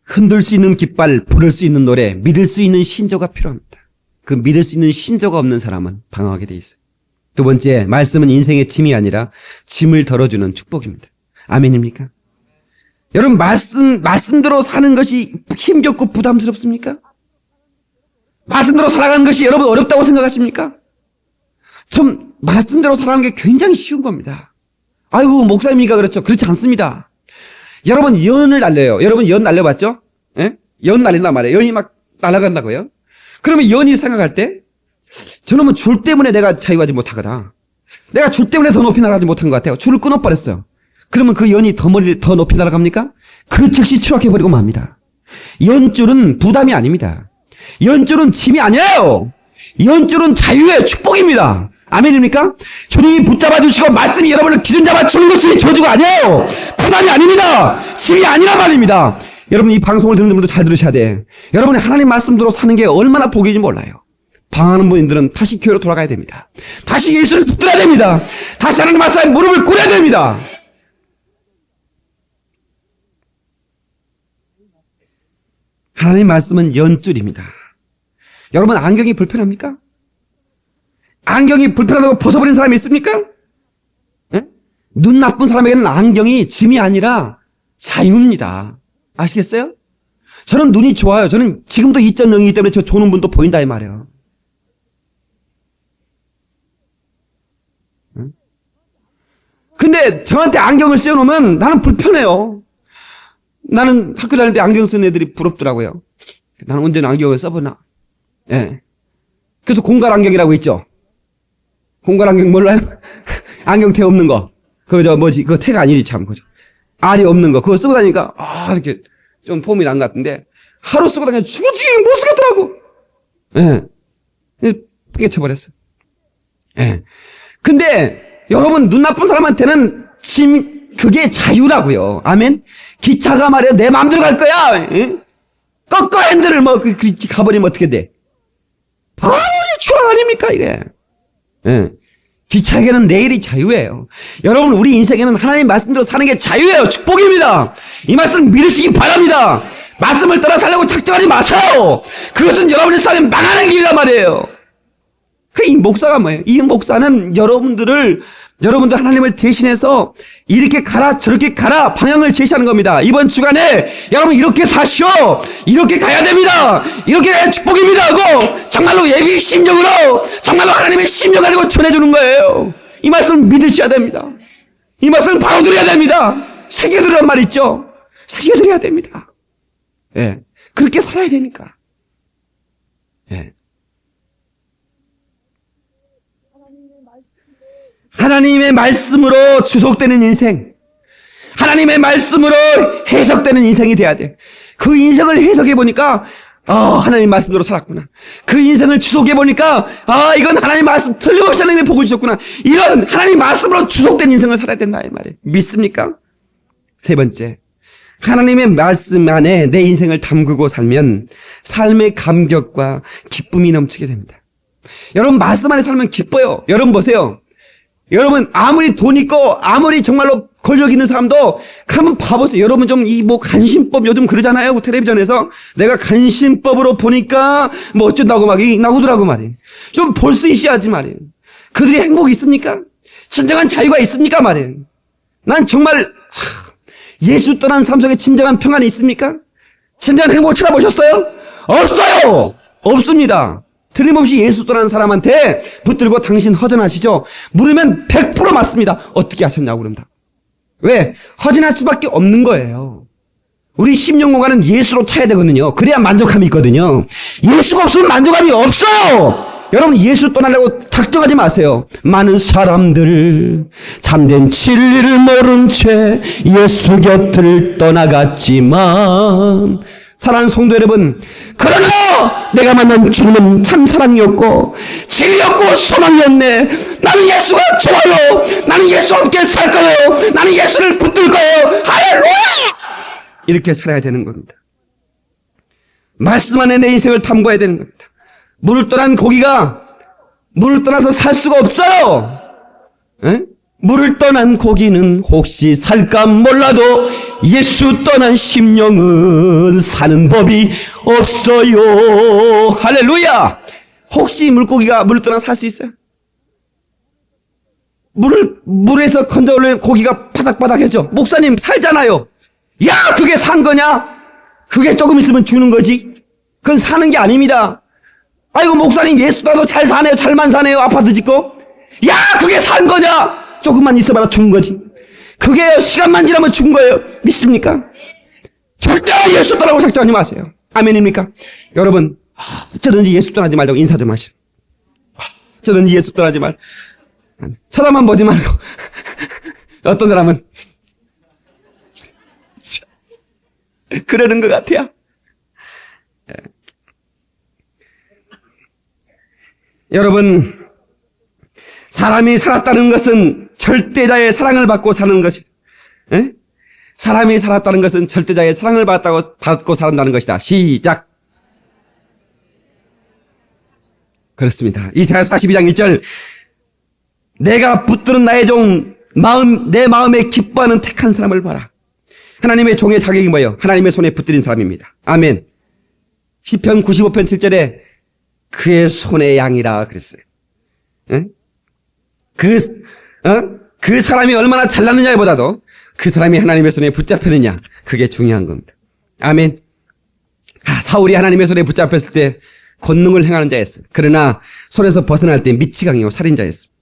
흔들 수 있는 깃발, 부를 수 있는 노래, 믿을 수 있는 신조가 필요합니다. 그 믿을 수 있는 신조가 없는 사람은 방황하게 돼 있어요. 두 번째, 말씀은 인생의 짐이 아니라 짐을 덜어주는 축복입니다. 아멘입니까? 여러분, 말씀대로 사는 것이 힘겹고 부담스럽습니까? 말씀대로 살아가는 것이 여러분 어렵다고 생각하십니까? 참, 말씀대로 살아가는 게 굉장히 쉬운 겁니다. 아이고, 목사님이니까 그렇죠. 그렇지 않습니다. 여러분, 연을 날려요. 여러분, 연 날려봤죠? 예? 연 날린단 말이에요. 연이 막 날아간다고요? 그러면 연이 생각할 때, 저놈은 줄 때문에 내가 자유하지 못하거다. 내가 줄 때문에 더 높이 날아가지 못한 것 같아요. 줄을 끊어버렸어요. 그러면 그 연이 더 높이 날아갑니까? 그 즉시 추락해버리고 맙니다. 연줄은 부담이 아닙니다. 연줄은 짐이 아니에요. 연줄은 자유의 축복입니다. 아멘입니까? 주님이 붙잡아 주시고 말씀이 여러분을 기준 잡아 주는 것이 저주가 아니에요. 부담이 아닙니다. 짐이 아니란 말입니다. 여러분, 이 방송을 듣는 분들도 잘 들으셔야 돼. 여러분이 하나님 말씀대로 사는 게 얼마나 복인지 몰라요. 방황하는 분들은 다시 교회로 돌아가야 됩니다. 다시 예수를 붙들어야 됩니다. 다시 하나님 말씀에 무릎을 꿇어야 됩니다. 하나님 말씀은 연줄입니다. 여러분, 안경이 불편합니까? 안경이 불편하다고 벗어버린 사람이 있습니까? 예? 눈 나쁜 사람에게는 안경이 짐이 아니라 자유입니다. 아시겠어요? 저는 눈이 좋아요. 저는 지금도 2.0이기 때문에 저 조는 분도 보인다 이 말이에요. 근데 저한테 안경을 씌워놓으면 나는 불편해요. 나는 학교 다닐 때 안경 쓴 애들이 부럽더라고요. 나는 언제나 안경을 써보나. 예. 그래서 공갈 안경이라고 있죠. 공갈 안경 몰라요? 안경테 없는 거. 그거 태가 아니지, 참. 그죠. 알이 없는 거. 그거 쓰고 다니니까, 이렇게 좀 폼이 난 것 같은데, 하루 쓰고 다니면 죽지, 못 쓰겠더라고. 예. 깨쳐버렸어. 예. 근데, 여러분, 눈 나쁜 사람한테는 그게 자유라고요. 아멘? 기차가 말이야, 내 마음대로 갈 거야. 예? 꺾어 핸들을 가버리면 어떻게 돼? 바로 추락 아닙니까, 이게? 예. 기차에게는 내일이 자유예요. 여러분, 우리 인생에는 하나님 말씀대로 사는 게 자유예요. 축복입니다. 이 말씀 믿으시기 바랍니다. 말씀을 따라 살려고 작정하지 마세요. 그것은 여러분의 삶에 망하는 길이란 말이에요. 이 목사가 뭐예요? 이 목사는 여러분들 하나님을 대신해서 이렇게 가라 저렇게 가라 방향을 제시하는 겁니다. 이번 주간에 여러분 이렇게 사시오. 이렇게 가야 됩니다. 이렇게 가야 축복입니다 하고 정말로 예비 심령으로 정말로 하나님의 심령 가지고 전해주는 거예요. 이 말씀을 믿으셔야 됩니다. 이 말씀을 바로 드려야 됩니다. 새겨드리란 말 있죠. 새겨드려야 됩니다. 예, 그렇게 살아야 되니까. 예. 하나님의 말씀으로 주속되는 인생, 하나님의 말씀으로 해석되는 인생이 돼야 돼. 그 인생을 해석해보니까 하나님 말씀대로 살았구나. 그 인생을 주속해보니까 이건 하나님 말씀 틀림없이 하나님의 복을 주셨구나. 이런 하나님 말씀으로 주속된 인생을 살아야 된다 이 말이에요. 믿습니까? 세 번째, 하나님의 말씀 안에 내 인생을 담그고 살면 삶의 감격과 기쁨이 넘치게 됩니다. 여러분, 말씀 안에 살면 기뻐요. 여러분 보세요. 여러분, 아무리 돈 있고, 아무리 정말로 권력 있는 사람도, 한번 봐보세요. 여러분 좀 간신법 요즘 그러잖아요. 텔레비전에서. 내가 간신법으로 보니까, 어쩐다고 막 나오더라고 말이에요. 좀 볼 수 있어야지 말이에요. 그들이 행복이 있습니까? 진정한 자유가 있습니까 말이에요. 난 정말, 예수 떠난 삶 속에 진정한 평안이 있습니까? 진정한 행복을 찾아보셨어요? 없어요! 없습니다. 틀림없이 예수 떠난 사람한테 붙들고 당신 허전하시죠? 물으면 100% 맞습니다. 어떻게 하셨냐고 그런다. 왜? 허전할 수밖에 없는 거예요. 우리 심령공간은 예수로 차야 되거든요. 그래야 만족감이 있거든요. 예수가 없으면 만족감이 없어요. 여러분, 예수 떠나려고 작정하지 마세요. 많은 사람들 참된 진리를 모른 채 예수 곁을 떠나갔지만, 사랑하는 성도 여러분, 그러나 내가 만난 주님은 참 사랑이었고 진리였고 소망이었네. 나는 예수가 좋아요. 나는 예수와 함께 살 거예요. 나는 예수를 붙들 거예요. 할렐루야! 이렇게 살아야 되는 겁니다. 말씀 안에 내 인생을 탐구해야 되는 겁니다. 물을 떠난 고기가 물을 떠나서 살 수가 없어요. 에? 물을 떠난 고기는 혹시 살까 몰라도 예수 떠난 심령은 사는 법이 없어요. 할렐루야. 혹시 물고기가 물을 떠나 살 수 있어요? 물에서 건져 올린 고기가 바닥바닥해져. 목사님 살잖아요. 야, 그게 산 거냐? 그게 조금 있으면 죽는 거지. 그건 사는 게 아닙니다. 아이고, 목사님 예수 나도 잘 사네요. 잘만 사네요. 아파트 짓고. 야, 그게 산 거냐? 조금만 있어봐라 죽은 거지. 그게 시간만 지나면 죽은 거예요. 믿습니까? 절대 예수 떠나고 작정하지 마세요. 아멘입니까? 여러분, 어쩌든지 예수 떠나지 말자고 인사 좀 하시오. 어쩌든지 예수 떠나지 말. 쳐다만 보지 말고. 어떤 사람은 그러는 것 같아요. 여러분, 사람이 살았다는 것은 절대자의 사랑을 받고 사는 것이, 사람이 살았다는 것은 절대자의 사랑을 받고 산다는 것이다. 시작. 그렇습니다. 이사야 42장 1절. 내가 붙드는 나의 종, 내 마음에 기뻐하는 택한 사람을 봐라. 하나님의 종의 자격이 뭐예요? 하나님의 손에 붙들린 사람입니다. 아멘. 시편 95편 7절에 그의 손의 양이라 그랬어요. 그 사람이 얼마나 잘났느냐보다도 그 사람이 하나님의 손에 붙잡혔느냐, 그게 중요한 겁니다. 아멘. 사울이 하나님의 손에 붙잡혔을 때 권능을 행하는 자였어요. 그러나 손에서 벗어날 때 미치광이요 살인자였습니다.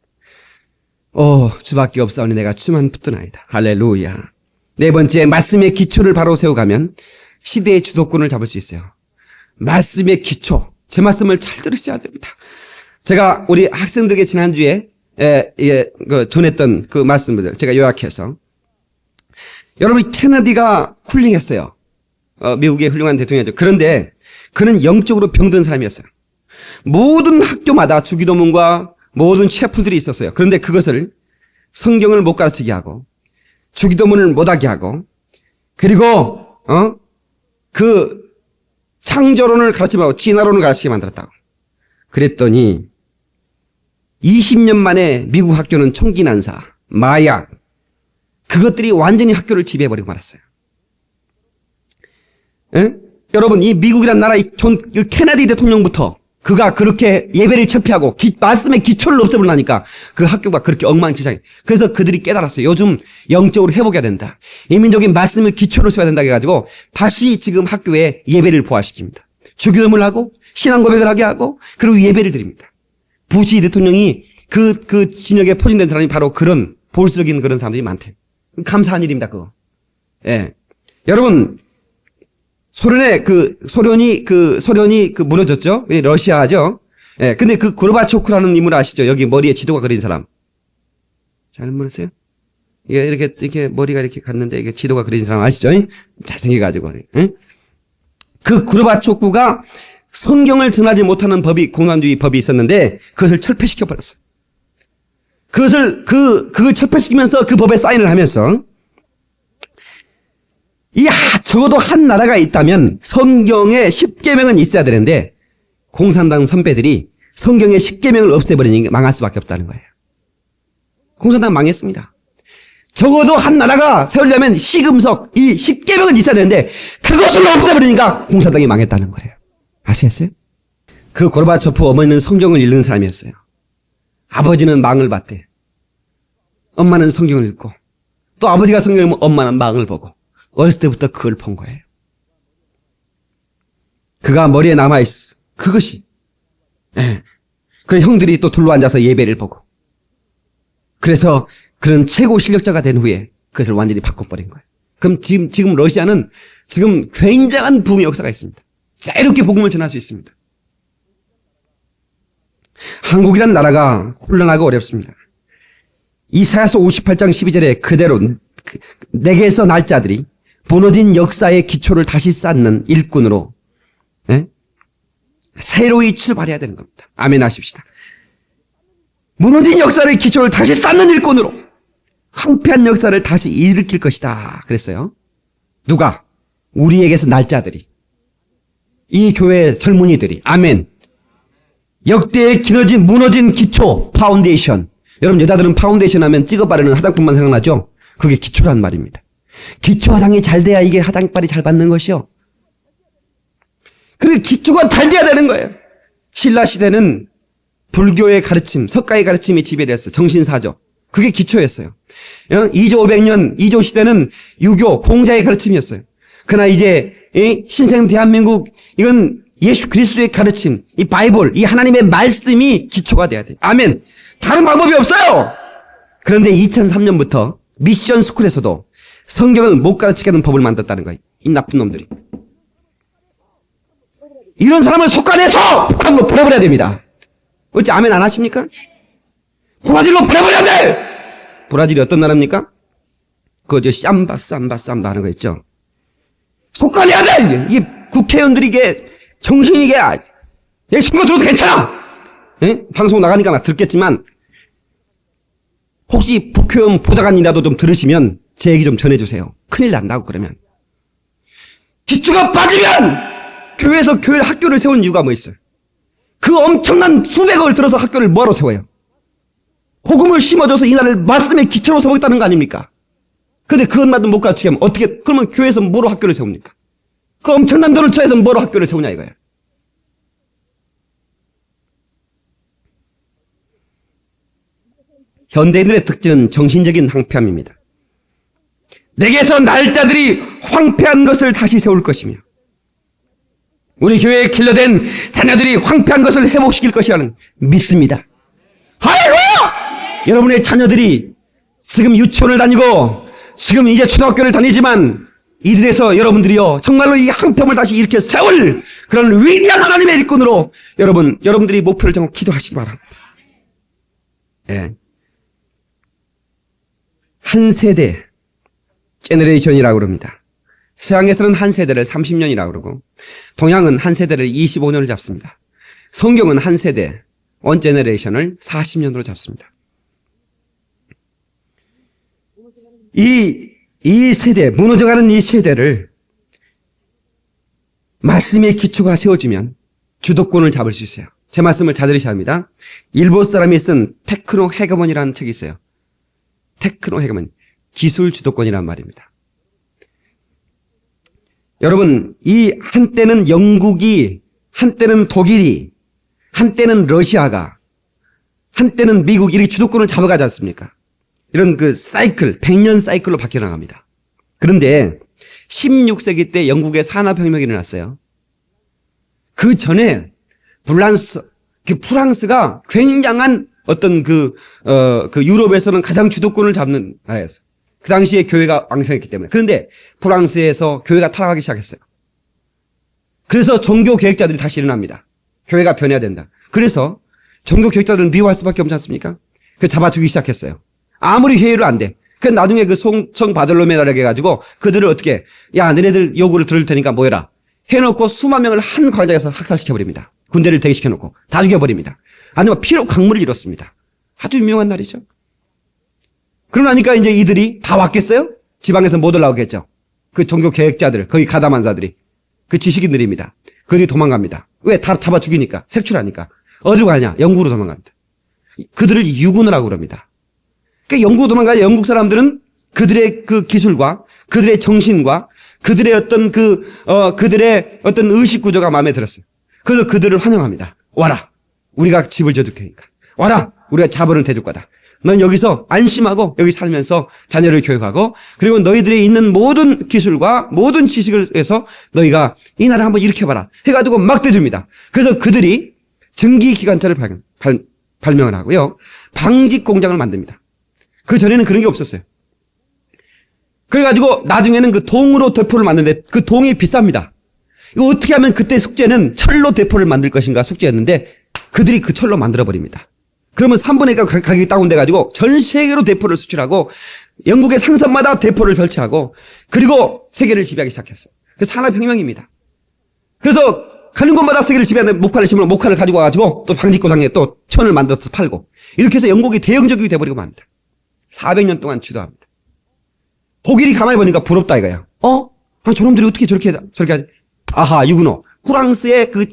주밖에 없사오니 내가 주만 붙드나이다. 할렐루야. 네 번째, 말씀의 기초를 바로 세워가면 시대의 주도권을 잡을 수 있어요. 말씀의 기초. 제 말씀을 잘 들으셔야 됩니다. 제가 우리 학생들에게 지난주에 전했던 그 말씀들 제가 요약해서, 여러분, 케네디가 훌륭했어요. 미국의 훌륭한 대통령이죠. 그런데 그는 영적으로 병든 사람이었어요. 모든 학교마다 주기도문과 모든 채플들이 있었어요. 그런데 그것을 성경을 못 가르치게 하고 주기도문을 못하게 하고, 그리고 그 창조론을 가르치지 말고 진화론을 가르치게 만들었다고. 그랬더니 20년 만에 미국 학교는 총기 난사, 마약, 그것들이 완전히 학교를 지배해버리고 말았어요. 여러분, 이 미국이란 나라, 그 케네디 대통령부터 그가 그렇게 예배를 철폐하고 말씀의 기초를 없애버리니까 그 학교가 그렇게 엉망진창해. 그래서 그들이 깨달았어요. 요즘 영적으로 회복해야 된다. 이 민족이 말씀을 기초로 써야 된다 해가지고 다시 지금 학교에 예배를 부활시킵니다. 주기도문을 하고 신앙 고백을 하게 하고 그리고 예배를 드립니다. 부시 대통령이 그 진영에 포진된 사람이 바로 그런 보수적인 그런 사람들이 많대요. 감사한 일입니다, 그거. 예. 여러분, 소련이 무너졌죠? 러시아죠? 예. 근데 그 고르바초프라는 인물 아시죠? 여기 머리에 지도가 그린 사람. 잘 모르세요? 이게 이렇게 머리가 이렇게 갔는데 이게 지도가 그린 사람 아시죠? 잘생겨가지고. 예? 그 고르바초프가 성경을 전하지 못하는 공산주의 법이 있었는데 그것을 철폐시켜버렸어요. 그걸 철폐시키면서 그 법에 사인을 하면서, 적어도 한 나라가 있다면 성경에 10계명은 있어야 되는데 공산당 선배들이 성경의 10계명을 없애버리니 망할 수밖에 없다는 거예요. 공산당 망했습니다. 적어도 한 나라가 세우려면 시금석, 이 10계명은 있어야 되는데 그것을 없애버리니까 공산당이 망했다는 거예요. 아시겠어요? 그 고르바초프 어머니는 성경을 읽는 사람이었어요. 아버지는 망을 봤대. 엄마는 성경을 읽고 또 아버지가 성경을 읽으면 엄마는 망을 보고 어렸을 때부터 그걸 본 거예요. 그가 머리에 남아있었어. 그것이. 예. 그 형들이 또 둘러앉아서 예배를 보고. 그래서 그런 최고 실력자가 된 후에 그것을 완전히 바꿔버린 거예요. 그럼 지금 러시아는 지금 굉장한 붐의 역사가 있습니다. 자유롭게 복음을 전할 수 있습니다. 한국이란 나라가 혼란하고 어렵습니다. 이사야서 58장 12절에 그대로 내게서 날 자들이 무너진 역사의 기초를 다시 쌓는 일꾼으로 새로이 출발해야 되는 겁니다. 아멘 하십시다. 무너진 역사의 기초를 다시 쌓는 일꾼으로 황폐한 역사를 다시 일으킬 것이다 그랬어요. 누가? 우리에게서 날 자들이, 이 교회의 젊은이들이. 아멘. 역대의 무너진 기초, 파운데이션. 여러분, 여자들은 파운데이션 하면 찍어 바르는 화장품만 생각나죠? 그게 기초란 말입니다. 기초 화장이 잘 돼야 이게 화장빨이 잘 받는 것이요. 그 기초가 잘 돼야 되는 거예요. 신라 시대는 불교의 가르침, 석가의 가르침이 지배됐어요. 정신사조. 그게 기초였어요. 2조 500년, 2조 시대는 유교, 공자의 가르침이었어요. 그러나 이제 신생 대한민국, 이건 예수 그리스도의 가르침, 이 바이블, 이 하나님의 말씀이 기초가 돼야 돼요. 아멘. 다른 방법이 없어요. 그런데 2003년부터 미션 스쿨에서도 성경을 못 가르치게 하는 법을 만들었다는 거예요. 이 나쁜 놈들이. 이런 사람을 속아내서 북한으로 보내버려야 됩니다. 어찌 아멘 안 하십니까? 브라질로 보내버려야 돼! 브라질이 어떤 나라입니까? 그거 삼바 하는 거 있죠? 속아내야 돼! 이 국회의원들이 이게 정신이 이게 선거 들어도 괜찮아! 예? 방송 나가니까 막 듣겠지만 혹시 국회의원 보좌관이라도 좀 들으시면 제 얘기 좀 전해주세요. 큰일 난다고 그러면. 기초가 빠지면 교회에서 학교를 세운 이유가 뭐 있어요? 그 엄청난 수백억을 들어서 학교를 뭐하러 세워요? 복음을 심어줘서 이 나라를 말씀의 기초로 세우겠다는 거 아닙니까? 근데 그것만도 못 가르치게 하면 어떻게, 그러면 교회에서 뭐로 학교를 세웁니까? 그 엄청난 돈을 투자해서 뭐로 학교를 세우냐 이거예요. 현대인들의 특징은 정신적인 황폐함입니다. 내게서 날짜들이 황폐한 것을 다시 세울 것이며 우리 교회에 길러된 자녀들이 황폐한 것을 회복시킬 것이라는 믿습니다. 할렐루야! 여러분의 자녀들이 지금 유치원을 다니고 지금 이제 초등학교를 다니지만 이들에서 여러분들이요 정말로 이 황폐함을 다시 일으켜 세울 그런 위대한 하나님의 일꾼으로 여러분들이 목표를 정하고 기도하시기 바랍니다. 예. 한 세대, 제너레이션이라고 그럽니다. 서양에서는 한 세대를 30년이라고 그러고 동양은 한 세대를 25년을 잡습니다. 성경은 한 세대, 원 제너레이션을 40년으로 잡습니다. 이 세대, 무너져가는 이 세대를 말씀의 기초가 세워지면 주도권을 잡을 수 있어요. 제 말씀을 잘 들으셔야 합니다. 일본 사람이 쓴 테크노 헤게몬이라는 책이 있어요. 테크노 헤게몬, 기술 주도권이란 말입니다. 여러분, 이 한때는 영국이, 한때는 독일이, 한때는 러시아가, 한때는 미국이 이렇게 주도권을 잡아가지 않습니까? 이런 그 사이클, 100년 사이클로 바뀌어 나갑니다. 그런데 16세기 때 영국의 산업혁명이 일어났어요. 그 전에 프랑스가 굉장한 어떤 유럽에서는 가장 주도권을 잡는 나라였어요. 그 당시에 교회가 왕성했기 때문에. 그런데 프랑스에서 교회가 타락하기 시작했어요. 그래서 종교 개혁자들이 다시 일어납니다. 교회가 변해야 된다. 그래서 종교 개혁자들은 미워할 수밖에 없지 않습니까? 그 잡아주기 시작했어요. 아무리 회의로 안 돼. 그 나중에 그 성 바들로메라라고 해가지고 그들을 어떻게, 야, 너네들 요구를 들을 테니까 뭐해라. 해놓고 수만 명을 한 광장에서 학살시켜버립니다. 군대를 대기시켜놓고 다 죽여버립니다. 아니면 피로 강물을 잃었습니다. 아주 유명한 날이죠. 그러나니까 이제 이들이 다 왔겠어요? 지방에서 못 올라오겠죠. 그 종교 개혁자들, 거기 가담한 자들이, 그 지식인들입니다. 그들이 도망갑니다. 왜? 다 잡아 죽이니까, 색출하니까. 어디로 가냐? 영국으로 도망갑니다. 그들을 유군을 하고 그럽니다. 그러니까 영국으로 도망가야 영국 사람들은 그들의 그 기술과 그들의 정신과 그들의 그들의 어떤 의식 구조가 마음에 들었어요. 그래서 그들을 환영합니다. 와라. 우리가 집을 져줄 테니까. 와라. 우리가 자본을 대줄 거다. 넌 여기서 안심하고 여기 살면서 자녀를 교육하고 그리고 너희들이 있는 모든 기술과 모든 지식을 해서 너희가 이 나라 한번 일으켜봐라. 해가지고 막 대줍니다. 그래서 그들이 증기기관차를 발명을 하고요. 방직 공장을 만듭니다. 그 전에는 그런 게 없었어요. 그래가지고 나중에는 그 동으로 대포를 만드는데 그 동이 비쌉니다. 이거 어떻게 하면 그때 숙제는 철로 대포를 만들 것인가 숙제였는데 그들이 그 철로 만들어버립니다. 그러면 3분의 1가 가격이 다운돼가지고 전 세계로 대포를 수출하고 영국의 상선마다 대포를 설치하고 그리고 세계를 지배하기 시작했어요. 그 산업혁명입니다. 그래서 가는 곳마다 세계를 지배하는 목화를 심으면 목화를 가지고 와가지고 또 방직고장에 또 천을 만들어서 팔고 이렇게 해서 영국이 대영적이 돼버리고 맙니다. 400년 동안 주도합니다. 독일이 가만히 보니까 부럽다 이거야. 저놈들이 어떻게 저렇게 하지? 아하, 유근호. 프랑스의 그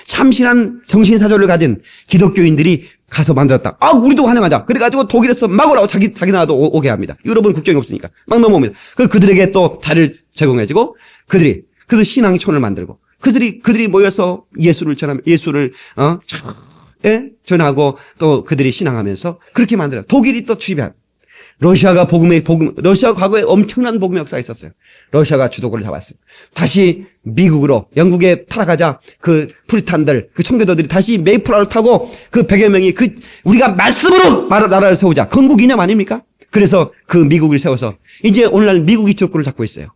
참신한 정신사조를 가진 기독교인들이 가서 만들었다. 아, 우리도 환영하자. 그래가지고 독일에서 막 오라고 자기 나라도 오게 합니다. 유럽은 국경이 없으니까. 막 넘어옵니다. 그들에게 또 자리를 제공해주고, 그래서 신앙촌을 만들고, 그들이 모여서 예수를 전하고 또 그들이 신앙하면서 그렇게 만들어요. 독일이 또 투입한. 러시아가 러시아 과거에 엄청난 복음의 역사가 있었어요. 러시아가 주도권을 잡았어요. 다시 미국으로, 영국에 타락하자 그 프리탄들, 그 청교도들이 다시 메이플라를 타고 그 100여 명이 우리가 말씀으로 나라를 세우자. 건국 이념 아닙니까? 그래서 그 미국을 세워서 이제 오늘날 미국이 주도권을 잡고 있어요.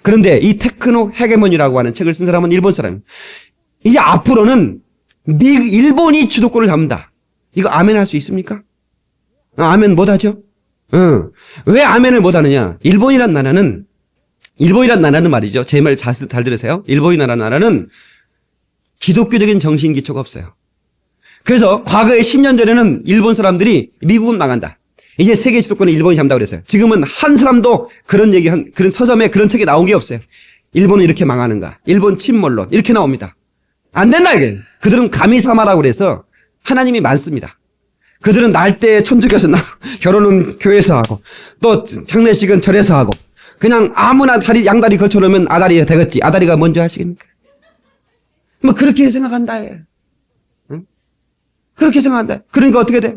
그런데 이 테크노 헤게모니라고 하는 책을 쓴 사람은 일본 사람이에요. 이제 앞으로는 일본이 주도권을 잡는다. 이거 아멘 할 수 있습니까? 아멘 못하죠? 왜 아멘을 못하느냐? 일본이란 나라는 말이죠. 제 말 잘 들으세요. 일본이라는 나라는 기독교적인 정신 기초가 없어요. 그래서 과거에 10년 전에는 일본 사람들이 미국은 망한다. 이제 세계 주도권을 일본이 잡는다고 그랬어요. 지금은 한 사람도 그런 그런 서점에 그런 책이 나온 게 없어요. 일본은 이렇게 망하는가? 일본 침몰론. 이렇게 나옵니다. 안 된다, 이게. 그들은 가미사마라고 그래서 하나님이 많습니다. 그들은 날 때 천주교에서 결혼은 교회에서 하고, 또 장례식은 절에서 하고, 그냥 아무나 양다리 걸쳐놓으면 아다리가 되겠지. 아다리가 뭔지 아시겠습니까? 뭐 그렇게 생각한다. 응? 그렇게 생각한다. 그러니까 어떻게 돼?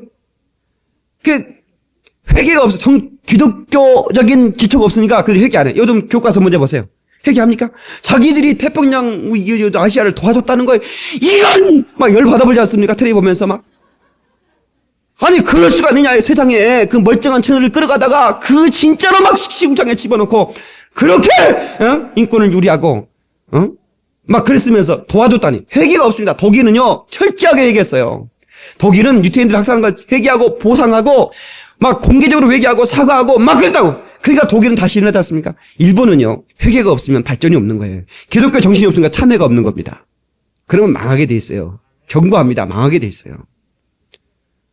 회개가 없어. 기독교적인 기초가 없으니까 그 회개 안 해. 요즘 교과서 문제 보세요. 회개합니까? 자기들이 태평양 아시아를 도와줬다는 거에 이런 막 열받아보지 않습니까? 텔레비 보면서 막. 아니 그럴 수가 있느냐. 세상에 그 멀쩡한 채널을 끌어가다가 그 진짜로 막 시궁창에 집어넣고 그렇게 인권을 유리하고 막 그랬으면서 도와줬다니. 회개가 없습니다. 독일은요 철저하게 회개했어요. 독일은 유태인들 학살한 걸 회개하고 보상하고 막 공개적으로 회개하고 사과하고 막 그랬다고. 그러니까 독일은 다시 일어나지 않습니까? 일본은요 회개가 없으면 발전이 없는 거예요. 기독교 정신이 없으니까 참회가 없는 겁니다. 그러면 망하게 돼 있어요. 경고합니다. 망하게 돼 있어요.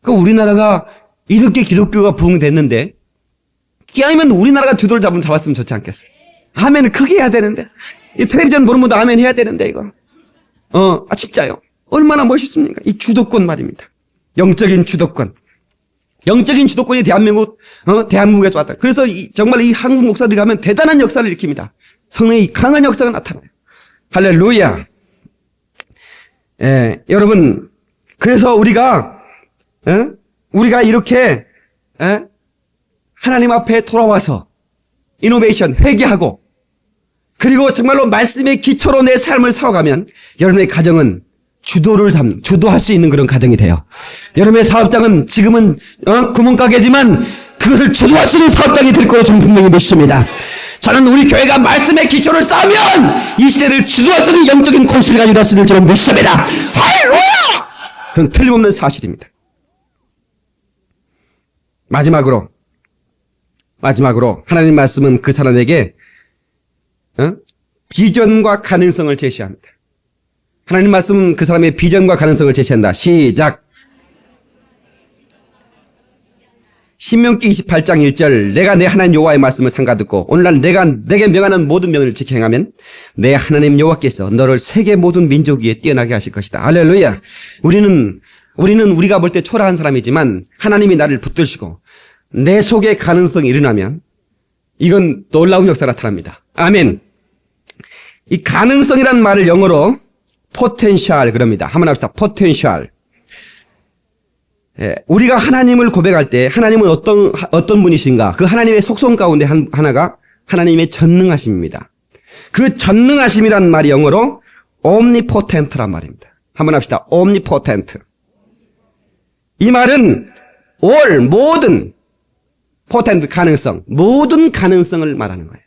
그럼 우리나라가 이렇게 기독교가 부흥됐는데 아니면 우리나라가 주도를 잡았으면 좋지 않겠어요? 아멘을 크게 해야 되는데 이 텔레비전 보는 분도 아멘 해야 되는데 이거 진짜요. 얼마나 멋있습니까? 이 주도권 말입니다. 영적인 주도권. 영적인 주도권이 대한민국에서 왔다. 그래서 정말 이 한국 목사들이 가면 대단한 역사를 일으킵니다. 성령의 강한 역사가 나타나요. 할렐루야. 여러분, 그래서 우리가 이렇게, 하나님 앞에 돌아와서, 이노베이션, 회개하고, 그리고 정말로 말씀의 기초로 내 삶을 살아가면, 여러분의 가정은 주도할 수 있는 그런 가정이 돼요. 여러분의 사업장은 지금은, 구멍가게지만, 그것을 주도할 수 있는 사업장이 될 거로 저는 분명히 믿습니다. 저는 우리 교회가 말씀의 기초를 쌓으면, 이 시대를 주도할 수 있는 영적인 권세를 가지고 있음을 저는 믿습니다. 할렐루야! 그건 틀림없는 사실입니다. 마지막으로 하나님 말씀은 그 사람에게 비전과 가능성을 제시합니다. 하나님 말씀은 그 사람의 비전과 가능성을 제시한다. 시작. 신명기 28장 1절 내가 내 하나님 여호와의 말씀을 삼가듣고 오늘날 내가 내게 명하는 모든 명령을 지켜 행하면 내 하나님 여호와께서 너를 세계 모든 민족 위에 뛰어나게 하실 것이다. 할렐루야. 우리는 우리가 볼 때 초라한 사람이지만 하나님이 나를 붙드시고 내 속에 가능성이 일어나면 이건 놀라운 역사가 나타납니다. 아멘. 이 가능성이라는 말을 영어로 potential 그럽니다. 한번 합시다. potential. 우리가 하나님을 고백할 때 하나님은 어떤 분이신가? 그 하나님의 속성 가운데 하나가 하나님의 전능하심입니다. 그 전능하심이란 말이 영어로 omnipotent란 말입니다. 한번 합시다. omnipotent. 이 말은 모든 포텐트 가능성, 모든 가능성을 말하는 거예요.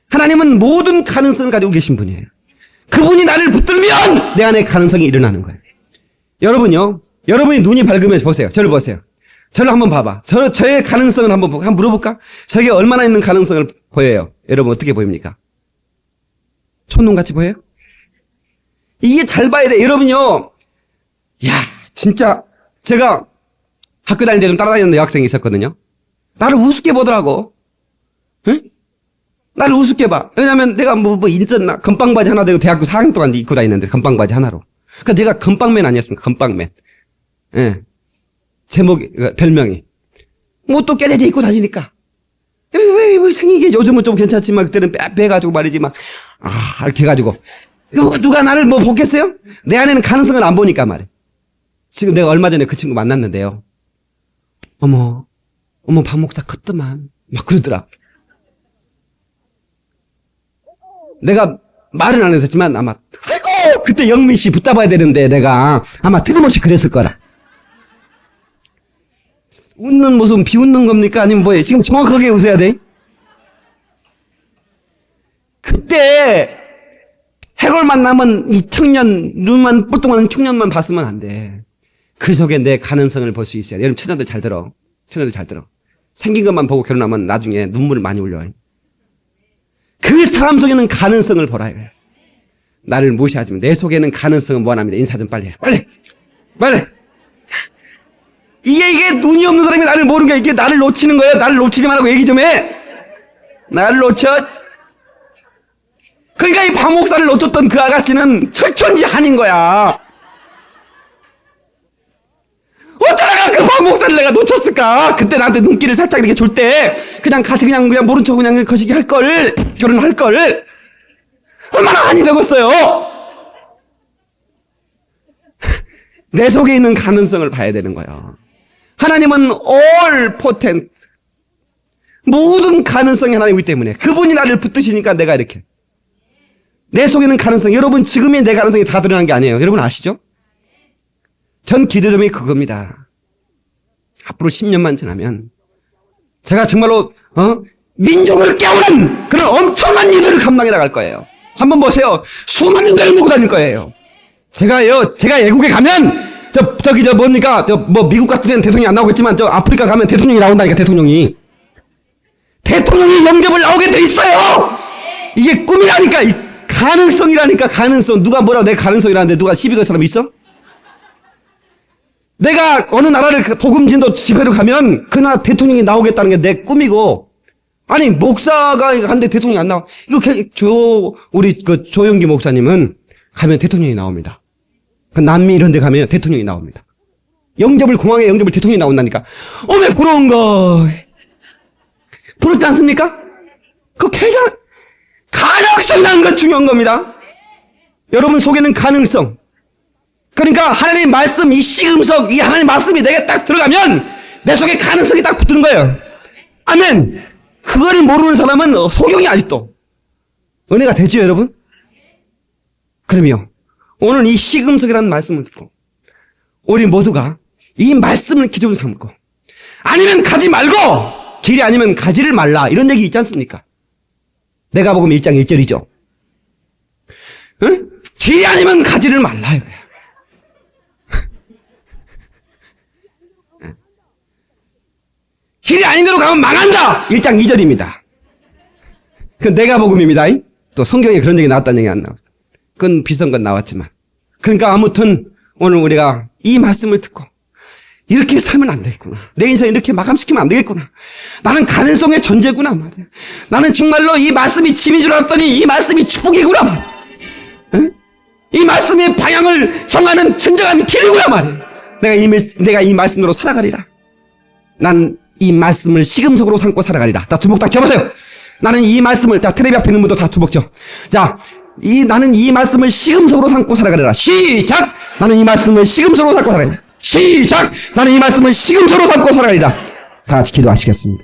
하나님은 모든 가능성을 가지고 계신 분이에요. 그분이 나를 붙들면 내 안에 가능성이 일어나는 거예요. 여러분이 눈이 밝으면 보세요. 저를 보세요. 저를 한번 봐봐. 저의 가능성을 한번 물어볼까? 저게 얼마나 있는 가능성을 보여요? 여러분 어떻게 보입니까? 촌놈같이 보여요? 이게 잘 봐야 돼. 여러분요. 진짜 제가 학교 다닐 때 좀 따라다니는 여학생이 있었거든요. 나를 우습게 보더라고. 응? 나를 우습게 봐. 왜냐면 내가 인전나 건빵바지 하나 들고 대학교 4학년 동안 입고 다니는데 건빵바지 하나로. 그러니까 내가 건빵맨 아니었습니까? 건빵맨. 예. 별명이. 뭐 또 깨대지 입고 다니니까. 왜 생긴 게 요즘은 좀 괜찮지만 그때는 빼가지고 말이지 막, 이렇게 해가지고. 누가 나를 뭐 보겠어요? 내 안에는 가능성을 안 보니까 말이야. 지금 내가 얼마 전에 그 친구 만났는데요. 어머, 박 목사 컸더만. 막 그러더라. 내가 말은 안 했었지만 아마, 아이고! 그때 영민 씨 붙잡아야 되는데 내가 아마 틀림없이 그랬을 거라. 웃는 모습은 비웃는 겁니까? 아니면 뭐예요? 지금 정확하게 웃어야 돼? 그때 해골 만나면 이 청년, 눈만 뿔뚱하는 청년만 봤으면 안 돼. 그 속에 내 가능성을 볼 수 있어야 돼. 여러분 처녀들 잘 들어. 처녀들 잘 들어. 생긴 것만 보고 결혼하면 나중에 눈물을 많이 흘려. 그 사람 속에는 가능성을 보라 이거야. 나를 무시하지만 내 속에는 가능성은 무한합니다. 인사 좀 빨리 해. 빨리. 이게 눈이 없는 사람이 나를 모르는 게 이게 나를 놓치는 거예요. 나를 놓치지 말라고 얘기 좀 해. 나를 놓쳐. 그러니까 이 박 목사를 놓쳤던 그 아가씨는 철천지 한인 거야. 어쩌다가 그 박 목사를 내가 놓쳤을까? 그때 나한테 눈길을 살짝 이렇게 줄 때 그냥 같이 그냥 모른 척 그냥 거시기 할 걸, 결혼할 걸. 얼마나 한이 되겠어요? 내 속에 있는 가능성을 봐야 되는 거예요. 하나님은 all potent, 모든 가능성이 하나님이기 때문에 그분이 나를 붙드시니까 내가 이렇게 내 속에는 가능성. 여러분 지금의 내 가능성이 다 드러난 게 아니에요. 여러분 아시죠? 전 기대점이 그겁니다. 앞으로 10년만 지나면 제가 정말로 민족을 깨우는 그런 엄청난 일들을 감당해 나갈 거예요. 한번 보세요. 수많은 명들을 모고 다닐 거예요. 제가 외국에 가면 뭡니까? 미국 같은 데는 대통령이 안 나오겠지만, 아프리카 가면 대통령이 나온다니까, 대통령이 영접을 나오게 돼 있어요! 이게 꿈이라니까, 가능성이라니까, 가능성. 누가 뭐라고 내 가능성이라는데 누가 시비 걸 사람 있어? 내가 어느 나라를 복음진도 집회를 가면, 그 나라 대통령이 나오겠다는 게 내 꿈이고, 아니, 목사가 한데 대통령이 안 나와. 우리 조영기 목사님은 가면 대통령이 나옵니다. 그 남미 이런 데 가면 대통령이 나옵니다. 공항에 영접을 대통령이 나온다니까. 어메 부러운 거. 부럽지 않습니까? 그거 괜찮아. 가능성이라는 건 중요한 겁니다. 여러분 속에는 가능성. 그러니까 하나님 말씀, 이 시금석, 이 하나님 말씀이 내게 딱 들어가면 내 속에 가능성이 딱 붙는 거예요. 아멘. 그거를 모르는 사람은 소경이 아직도. 은혜가 되죠, 여러분? 그러면 오늘 이 시금석이라는 말씀을 듣고 우리 모두가 이 말씀을 기준 삼고 아니면 가지 말고 길이 아니면 가지를 말라 이런 얘기 있지 않습니까? 내가 복음 1장 1절이죠. 응? 길이 아니면 가지를 말라 이거야. 길이 아닌 대로 가면 망한다. 1장 2절입니다. 그건 내가 복음입니다. 또 성경에 그런 얘기 나왔다는 얘기 안 나왔어. 그건 비슷한 나왔지만. 그러니까 아무튼 오늘 우리가 이 말씀을 듣고 이렇게 살면 안 되겠구나. 내 인생 이렇게 마감시키면 안 되겠구나. 나는 가능성의 존재구나 말이야. 나는 정말로 이 말씀이 짐인 줄 알았더니 이 말씀이 축복이구나 말이야. 응? 이 말씀의 방향을 정하는 진정한 길이구나 말이야. 내가 이 말씀으로 살아가리라. 난 이 말씀을 시금석으로 삼고 살아가리라. 다 주먹 딱 잡으세요. 나는 이 말씀을, 다 텔레비 앞에 있는 분도 다 주먹 줘. 자, 나는 이 말씀을 시금석으로 삼고 살아가리라. 시작! 나는 이 말씀을 시금석으로 삼고 살아가리라. 시작! 나는 이 말씀을 시금석으로 삼고 살아가리라. 다 같이 기도하시겠습니다.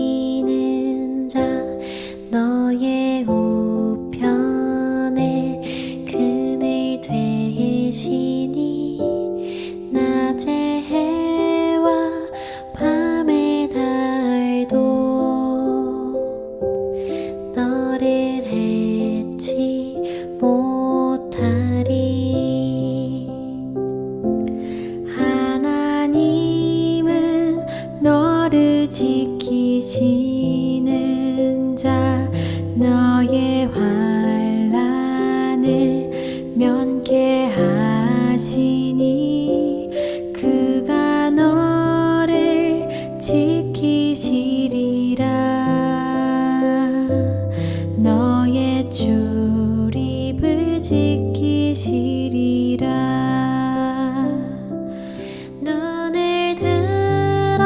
지키시는 자 너의 우편에 그늘 되시니 낮의 해와 밤의 달도 너를 해치 못하리. 하나님은 너를 지키시는 자 너의 너의 환난을 면케하시니 그가 너를 지키시리라. 너의 출입을 지키시리라. 눈을 들어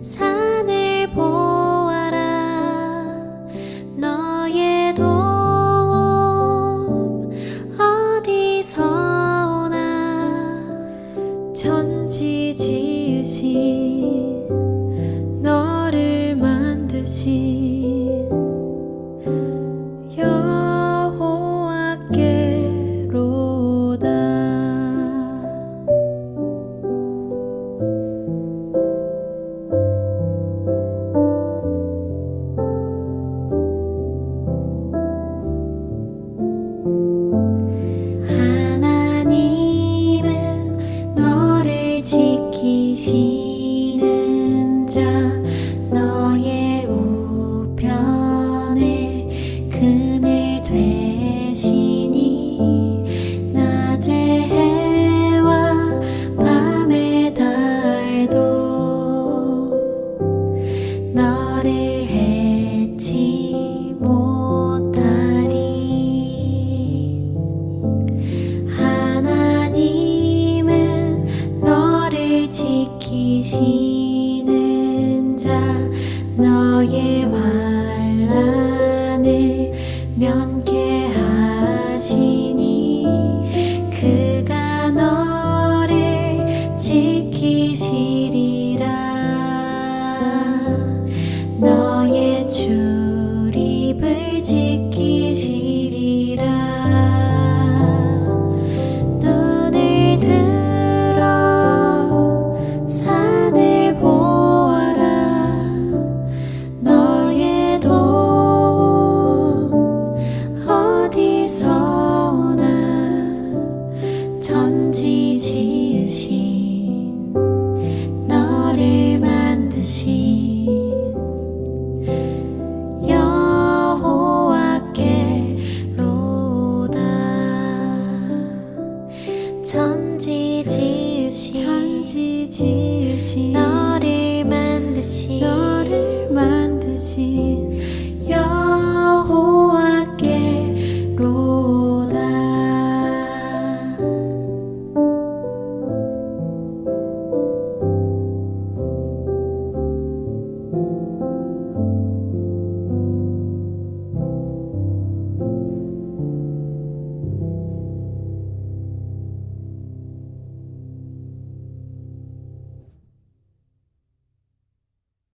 산을 보아라. 너의 도움 어디서 오나. 천지 지으신 너를 만드신 여호와께로다. 하나님은 너를 지키시는 자, 너의 우편에 그